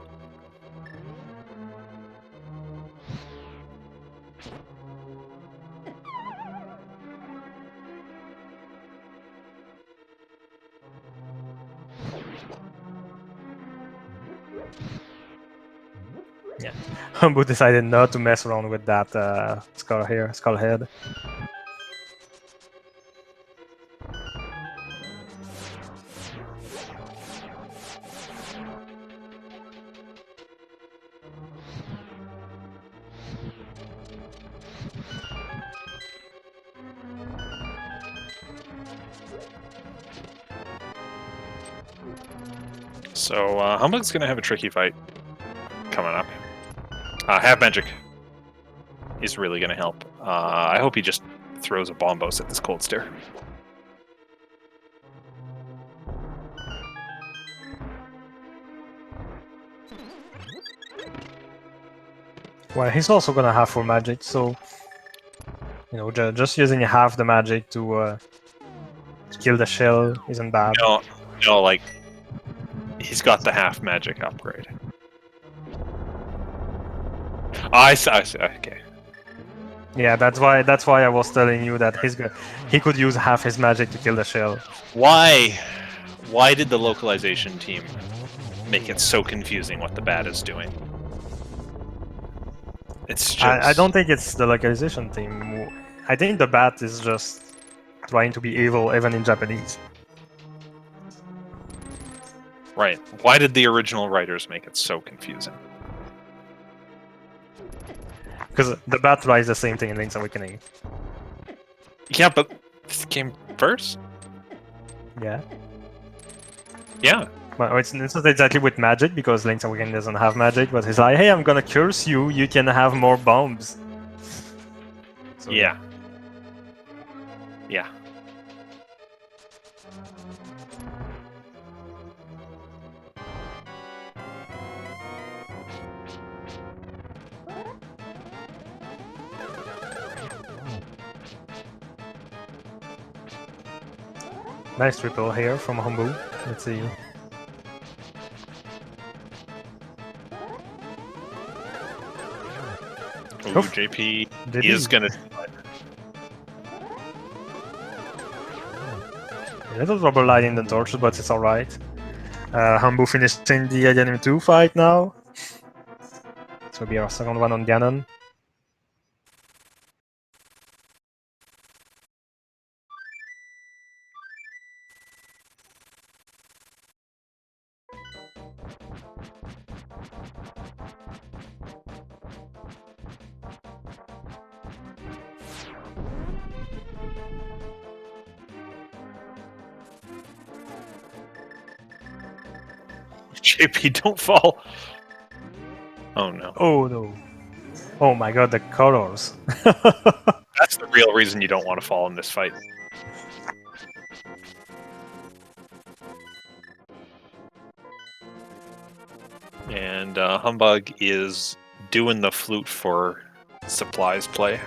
Yeah, humbugh decided not to mess around with that skull head. So Humbugh's gonna have a tricky fight coming up. Half magic is really going to help. I hope he just throws a bombos at this cold stare. Well, he's also going to have full magic, so just using half the magic to kill the shell isn't bad. No, like he's got the half magic upgrade. I see. Okay. Yeah, that's why I was telling you that he could use half his magic to kill the shell. Why did the localization team make it so confusing what the bat is doing? It's just... I don't think it's the localization team. I think the bat is just trying to be evil, even in Japanese. Right. Why did the original writers make it so confusing? Because the bat tries the same thing in Link's Awakening. Yeah, but this came first? Yeah. Yeah. Well, it's not exactly with magic, because Link's Awakening doesn't have magic, but he's like, hey, I'm gonna curse you, you can have more bombs. So, Yeah. Yeah. Nice triple here from humbugh. Let's see. Ooh, Oof. JP Did is he? gonna. A little trouble lighting the torches, but it's alright. humbugh finishing the Enemy 2 fight now. This will be our second one on Ganon. JP, don't fall. Oh no. Oh no. Oh my god, the colors. That's the real reason you don't want to fall in this fight. And Humbug is doing the flute for supplies play.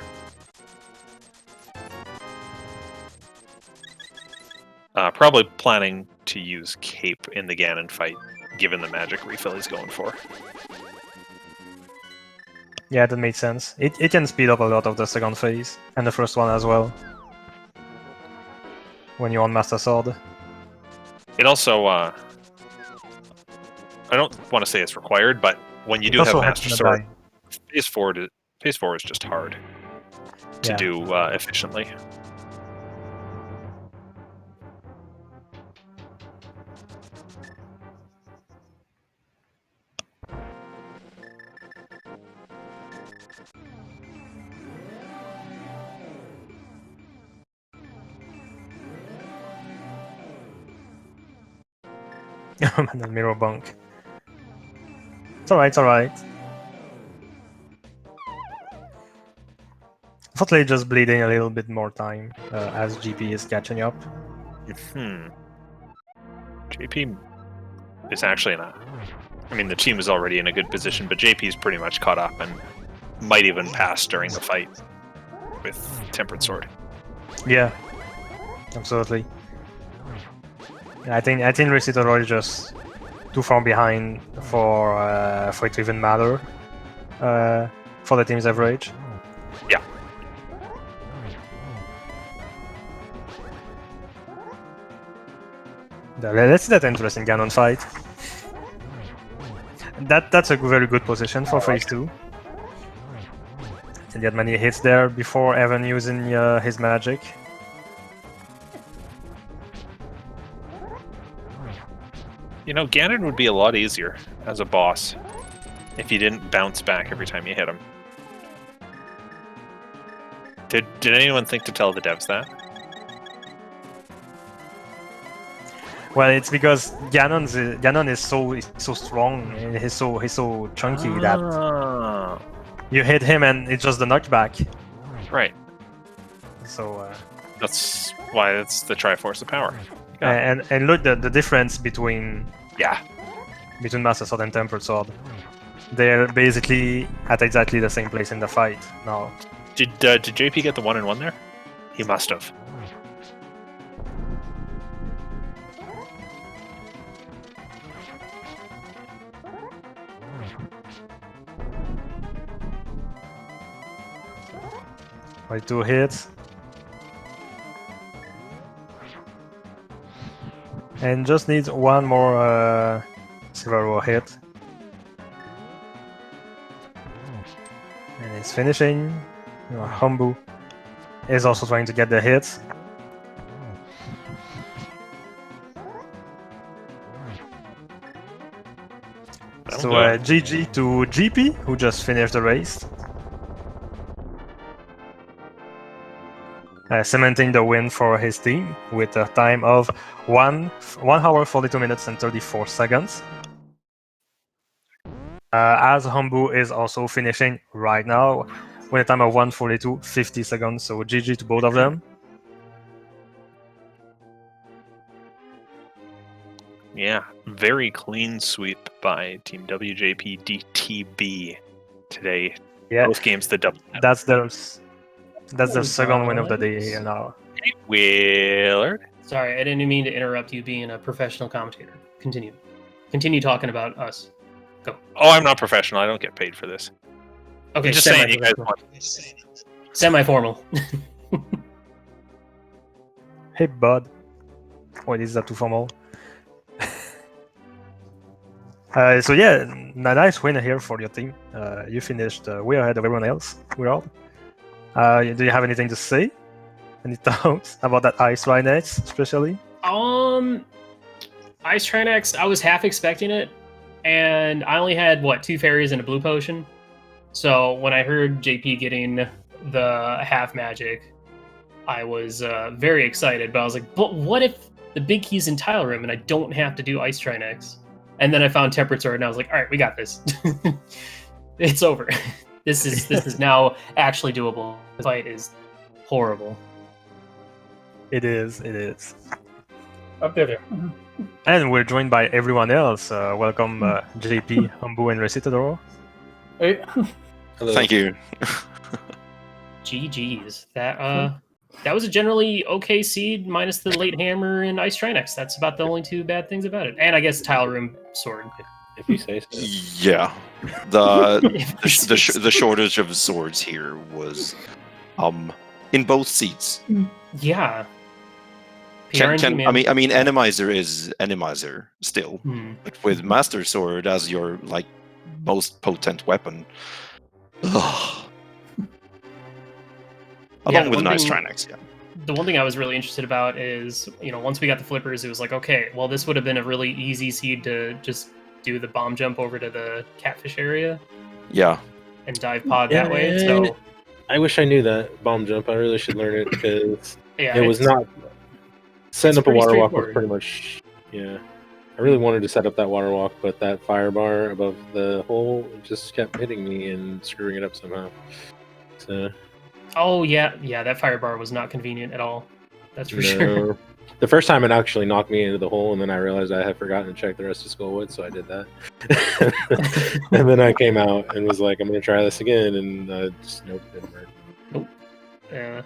Probably planning to use Cape in the Ganon fight, given the magic refill he's going for. Yeah, that makes sense. It can speed up a lot of the second phase, and the first one as well. When you're on Master Sword. It also, I don't want to say it's required, but when you do have Master Sword, phase 4 is just hard to do efficiently. And then Mirror Bunk. It's alright, it's alright. Unfortunately, just bleeding a little bit more time as GP is catching up. JP is actually in a... I mean, the team is already in a good position, but JP is pretty much caught up and might even pass during the fight with Tempered Sword. Yeah, absolutely. I think Recitador is just too far behind for it to even matter for the team's average. Yeah. Let's see that interesting Ganon fight. That's a very good position for phase 2. Can get many hits there before even using his magic. You know, Ganon would be a lot easier as a boss if he didn't bounce back every time you hit him. Did anyone think to tell the devs that? Well, it's because Ganon is so strong and he's so chunky that you hit him and it's just the knockback. Right. So that's why it's the Triforce of Power. And look the difference between between Master Sword and Tempered Sword. They're basically at exactly the same place in the fight now. Did JP get the 1-in-1 there? He must have. By 2 hits. And just needs one more Silver Row hit. And it's finishing. Humbugh is also trying to get the hits. So GG to GP, who just finished the race. Cementing the win for his team with a time of 1 hour 42 minutes and 34 seconds. As humbugh is also finishing right now with a time of 1:42:50 seconds. So GG to both of them. Yeah, very clean sweep by Team WJP DTB today. Yeah, both games the double. That's the second win of the day here now. Willard. Sorry, I didn't mean to interrupt you being a professional commentator. Continue talking about us. Go. Oh, I'm not professional. I don't get paid for this. Okay, I'm just saying you guys want. Semi-formal. Hey, bud. Wait, is that too formal? So yeah, nice win here for your team. You finished way ahead of everyone else. We're all. Do you have anything to say? Any thoughts about that Ice Trinex, especially? Ice Trinex, I was half expecting it, and I only had 2 fairies and a blue potion. So when I heard JP getting the half magic, I was very excited. But I was like, but what if the big key's in Tile Room and I don't have to do Ice Trinex? And then I found Temperate Sword, and I was like, all right, we got this. It's over. This is now actually doable. The fight is horrible. It is. Up there. And we're joined by everyone else. Welcome, JP, humbugh, and Recitador. Hey. Thank you. GG's. That was a generally okay seed, minus the late hammer and Ice Trinex. That's about the only 2 bad things about it. And I guess Tile Room Sword. If you say so. Yeah, the shortage of swords here was in both seats. Yeah. I mean, Randomizer is Randomizer still, but with Master Sword as your most potent weapon, along with a nice Trinex, yeah. The one thing I was really interested about is, once we got the flippers, it was like, okay, well, this would have been a really easy seed to just do the bomb jump over to the catfish area. Yeah. And dive pod that way. So I wish I knew that bomb jump. I really should learn it because yeah, it was not setting up a water walk was pretty much. Yeah, I really wanted to set up that water walk, but that fire bar above the hole just kept hitting me and screwing it up somehow. So. Oh yeah, that fire bar was not convenient at all. That's for sure. The first time it actually knocked me into the hole, and then I realized I had forgotten to check the rest of Skullwood, so I did that. And then I came out and was like, I'm going to try this again, and just nope, didn't work. Nope. Yeah,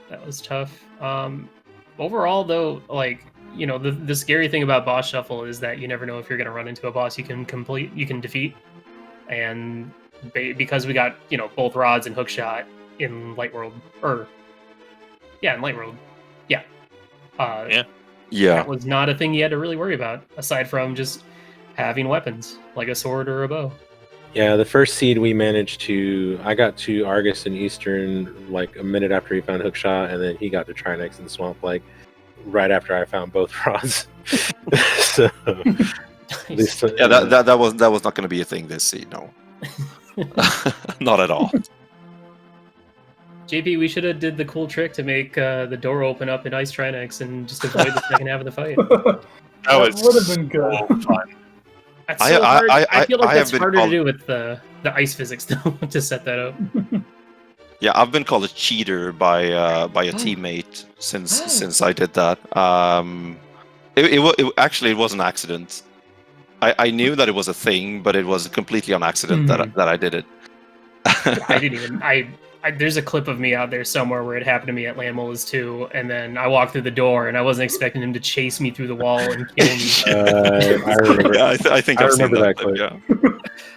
that was tough. Overall, though, the scary thing about boss shuffle is that you never know if you're going to run into a boss you can defeat, and because we got both rods and hookshot in Lightworld, in Lightworld, that was not a thing you had to really worry about, aside from just having weapons like a sword or a bow. Yeah, the first seed we managed to... I got to Argus and Eastern a minute after he found Hookshot, and then he got to Trinex and Swamp right after I found both rods. So... Nice. Yeah, that was not going to be a thing this seed, no. Not at all. JP, we should have did the cool trick to make the door open up in Ice Trinex and just avoid the second half of the fight. That would have been good. Fun. That's so hard. I feel like that's harder to do with the ice physics though, to set that up. Yeah, I've been called a cheater by a teammate since I did that. It was an accident. I knew that it was a thing, but it was completely on accident that I did it. I didn't even. There's a clip of me out there somewhere where it happened to me at Landmollas too, and then I walked through the door and I wasn't expecting him to chase me through the wall and kill me. I remember. Yeah, I think I remember that clip. Yeah.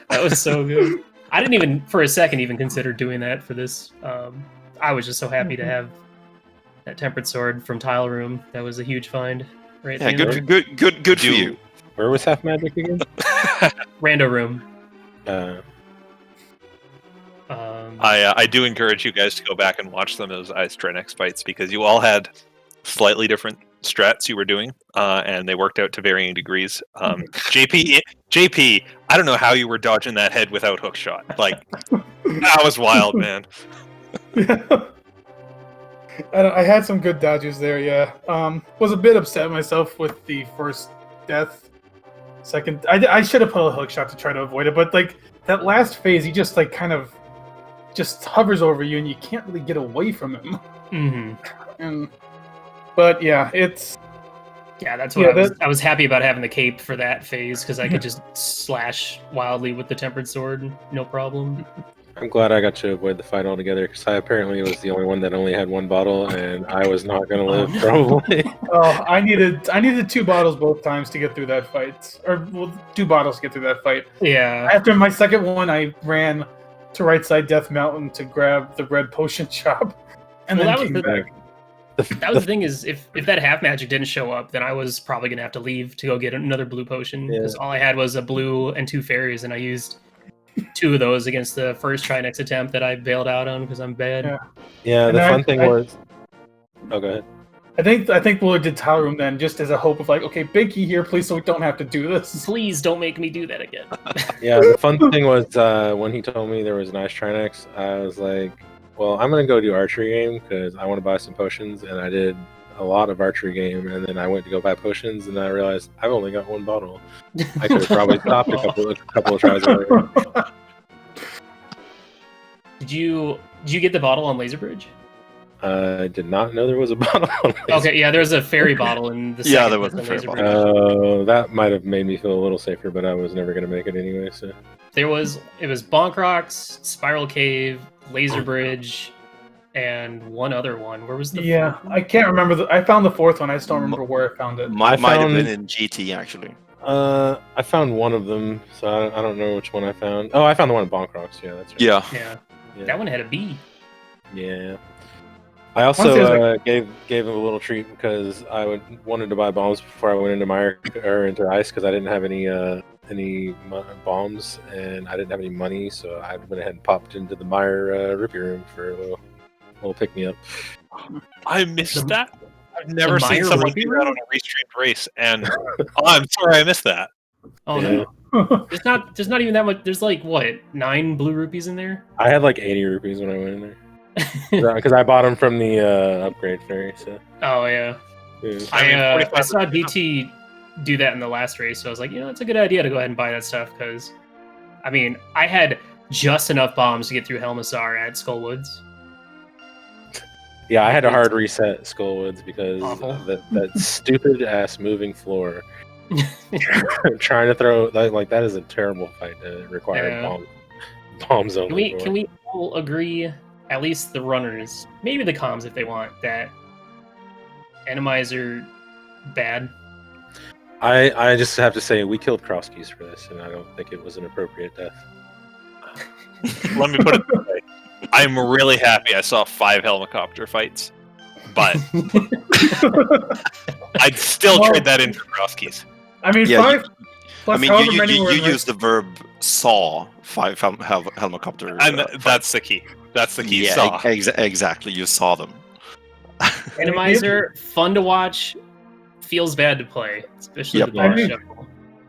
That was so good. I didn't even, for a second, even consider doing that for this. I was just so happy to have that Temperate Sword from Tile Room. That was a huge find. Right. Yeah, good for you. Where was Half Magic again? Rando Room. I do encourage you guys to go back and watch some of those Ice Trinex fights because you all had slightly different strats you were doing, and they worked out to varying degrees. JP, I don't know how you were dodging that head without hook shot. Like, that was wild, man. I had some good dodges there, yeah. Was a bit upset myself with the first death. Second, I should have put a hook shot to try to avoid it, but like that last phase, he just like kind of just hovers over you, and you can't really get away from him. Mm-hmm. But yeah, it's that's what I was happy about having the cape for that phase because I could just slash wildly with the tempered sword, no problem. I'm glad I got to avoid the fight altogether because I apparently was the only one that only had one bottle, and I was not going to live probably. I needed 2 bottles both times to get through that fight, or 2 bottles to get through that fight. Yeah. After my second one, I ran to right side Death Mountain to grab the red potion shop, and then came back. That was the thing is, if that half magic didn't show up, then I was probably going to have to leave to go get another blue potion because all I had was a blue and 2 fairies, and I used 2 of those against the first Trinex attempt that I bailed out on because I'm bad. Yeah, the fun thing was... Oh, go ahead. I think Willard did Tower Room then, just as a hope of like, okay, big key here, please, so we don't have to do this. Please don't make me do that again. Yeah, the fun thing was when he told me there was an Ice Trinex, I was like, well, I'm going to go do archery game because I want to buy some potions, and I did a lot of archery game, and then I went to go buy potions, and I realized I've only got 1 bottle. I could have probably stopped a couple of tries earlier. Did you get the bottle on Laser Bridge? I did not know there was a bottle on Laser. Okay, yeah, there's a fairy bottle in the Yeah, there was a fairy bottle. Oh, that might have made me feel a little safer, but I was never going to make it anyway, so... It was Bonk Rocks, Spiral Cave, Laser Bridge, and one other one. Where was the? Yeah, I can't remember. I found the 4th one. I just don't remember where I found it. Might have been in GT actually. I found one of them, so I don't know which one I found. Oh, I found the one at Bonk Rocks. Yeah, that's right. Yeah. That one had a B. Yeah. I also gave him a little treat because I wanted to buy bombs before I went into ice because I didn't have any bombs and I didn't have any money, so I went ahead and popped into the Meyer Rippy room for a little pick me up. I missed that. I've never seen someone do that on a restreamed race, and I'm sorry I missed that. Oh no. There's not even that much. There's like what, 9 blue rupees in there? I had like 80 rupees when I went in there. Because I bought them from the upgrade fairy. So. Oh yeah. I saw DT do that in the last race, so I was like, it's a good idea to go ahead and buy that stuff because, I mean, I had just enough bombs to get through Helmassar at Skullwoods. Yeah, I had a hard reset Skullwoods because that stupid ass moving floor. Trying to throw like that is a terrible fight to require bombs only. Can we all agree? At least the runners, maybe the comms if they want, that Randomizer bad. I just have to say we killed cross keys for this, and I don't think it was an appropriate death. Let me put it this way. I'm really happy I saw 5 helicopter fights, but I'd still trade that in for cross keys. I mean, 5 plus however many you use the verb saw 5 helicopter. And that's the key. That's the key. Yeah, saw. Exactly. You saw them. Randomizer, fun to watch, feels bad to play, especially the bar shuffle.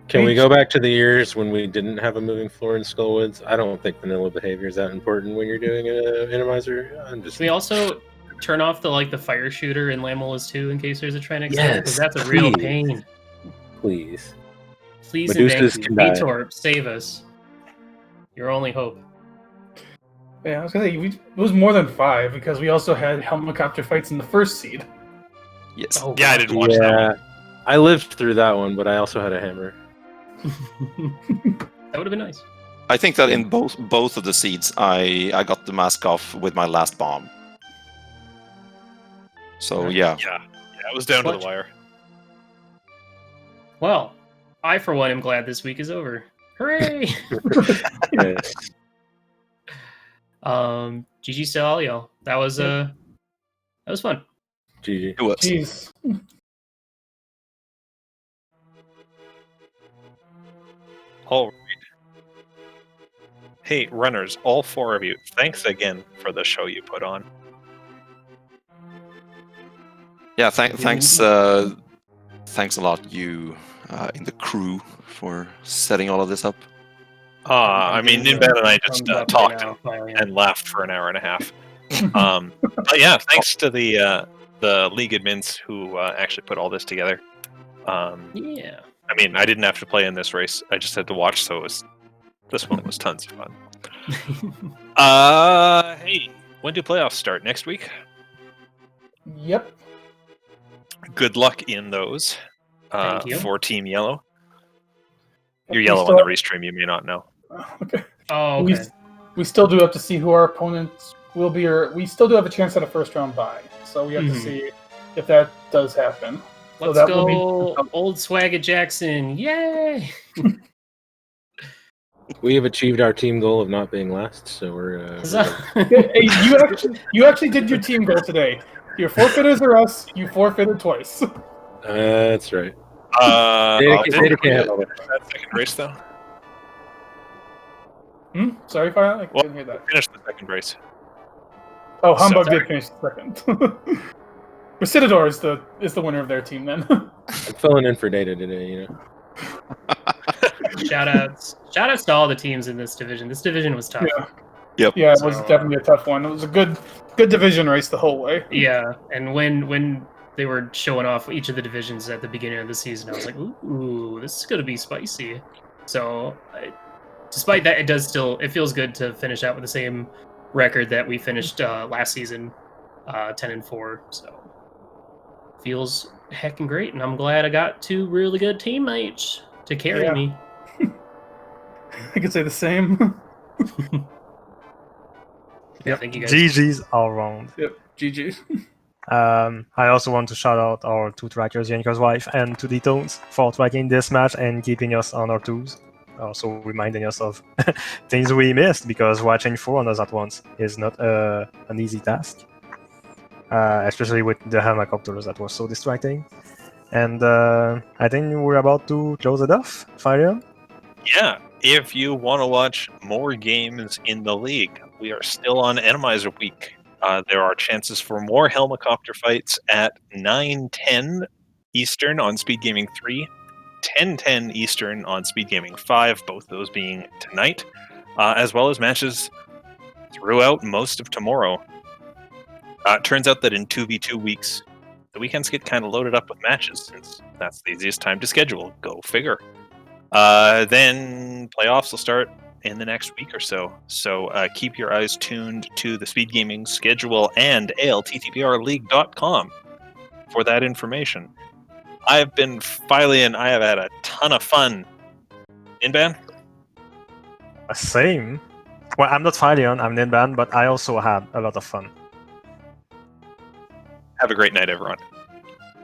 Can we go back to the years when we didn't have a moving floor in Skullwoods? I don't think vanilla behavior is that important when you're doing an Randomizer. Can we also turn off the fire shooter in Lamolas 2 in case there's a Trinex? Yes, because that's a real pain. Please. Please and thank you. Vitor, save us. Your only hope. Yeah, I was gonna say it was more than 5 because we also had helicopter fights in the first seed. Yes. Oh, yeah, I didn't watch that one. I lived through that one, but I also had a hammer. That would have been nice. I think that in both of the seeds, I got the mask off with my last bomb. So yeah, it was down to the wire. Well, I for one am glad this week is over. Hooray! Yes. GG to all y'all. That was fun. GG. It was. Jeez. All right. Hey, runners, all 4 of you, thanks again for the show you put on. Yeah, thanks a lot, you in the crew, for setting all of this up. I mean, Ninbad and I just talked and laughed for an hour and a half. But yeah, thanks to the league admins who actually put all this together. Yeah. I mean, I didn't have to play in this race. I just had to watch, so this one was tons of fun. Hey, when do playoffs start? Next week? Yep. Good luck in those. Thank you. For Team Yellow. You're yellow on the restream, you may not know. Okay. Oh, okay. We still do have to see who our opponents will be, or we still do have a chance at a first round bye. So we have to see if that does happen. Let's so that go, Old Swagget Jackson! Yay! We have achieved our team goal of not being last, so we're. Hey, you actually did your team goal today. Your forfeiters are us. You forfeited twice. That's right. Data can't have that second race though. Sorry if I didn't hear that. Finished the second race. Oh, Humbugh did finish the second. Recitador is the winner of their team then. I'm filling in for Data today, you know. Shout outs to all the teams in this division. This division was tough. Yeah. Yep. Yeah, it was definitely a tough one. It was a good division race the whole way. Yeah, and when they were showing off each of the divisions at the beginning of the season, I was like, ooh, this is going to be spicy. So, despite that, it feels good to finish out with the same record that we finished last season, 10-4. So, feels heckin' great, and I'm glad I got 2 really good teammates to carry me. I could say the same. Yep. Thank you guys. GG's all round. Yep. GG's. I also want to shout out our 2 trackers, Yannick's wife and 2D Tones, for tracking this match and keeping us on our toes. Also reminding us of things we missed, because watching 4 runners at once is not an easy task. Especially with the helicopters, that was so distracting. And I think we're about to close it off. Fire? Yeah, if you want to watch more games in the league, we are still on Randomizer Week. There are chances for more helicopter fights at 9:10 Eastern on SpeedGaming 3, 10:10 Eastern on SpeedGaming 5, both those being tonight, as well as matches throughout most of tomorrow. It turns out that in 2v2 weeks, the weekends get kind of loaded up with matches, since that's the easiest time to schedule. Go figure. Then playoffs will start in the next week or so. So keep your eyes tuned to the SpeedGaming schedule and ALTTPRleague.com for that information. I've been Filey and I have had a ton of fun. Ninban? Same. Well, I'm not Filion, I'm Ninban, but I also had a lot of fun. Have a great night, everyone.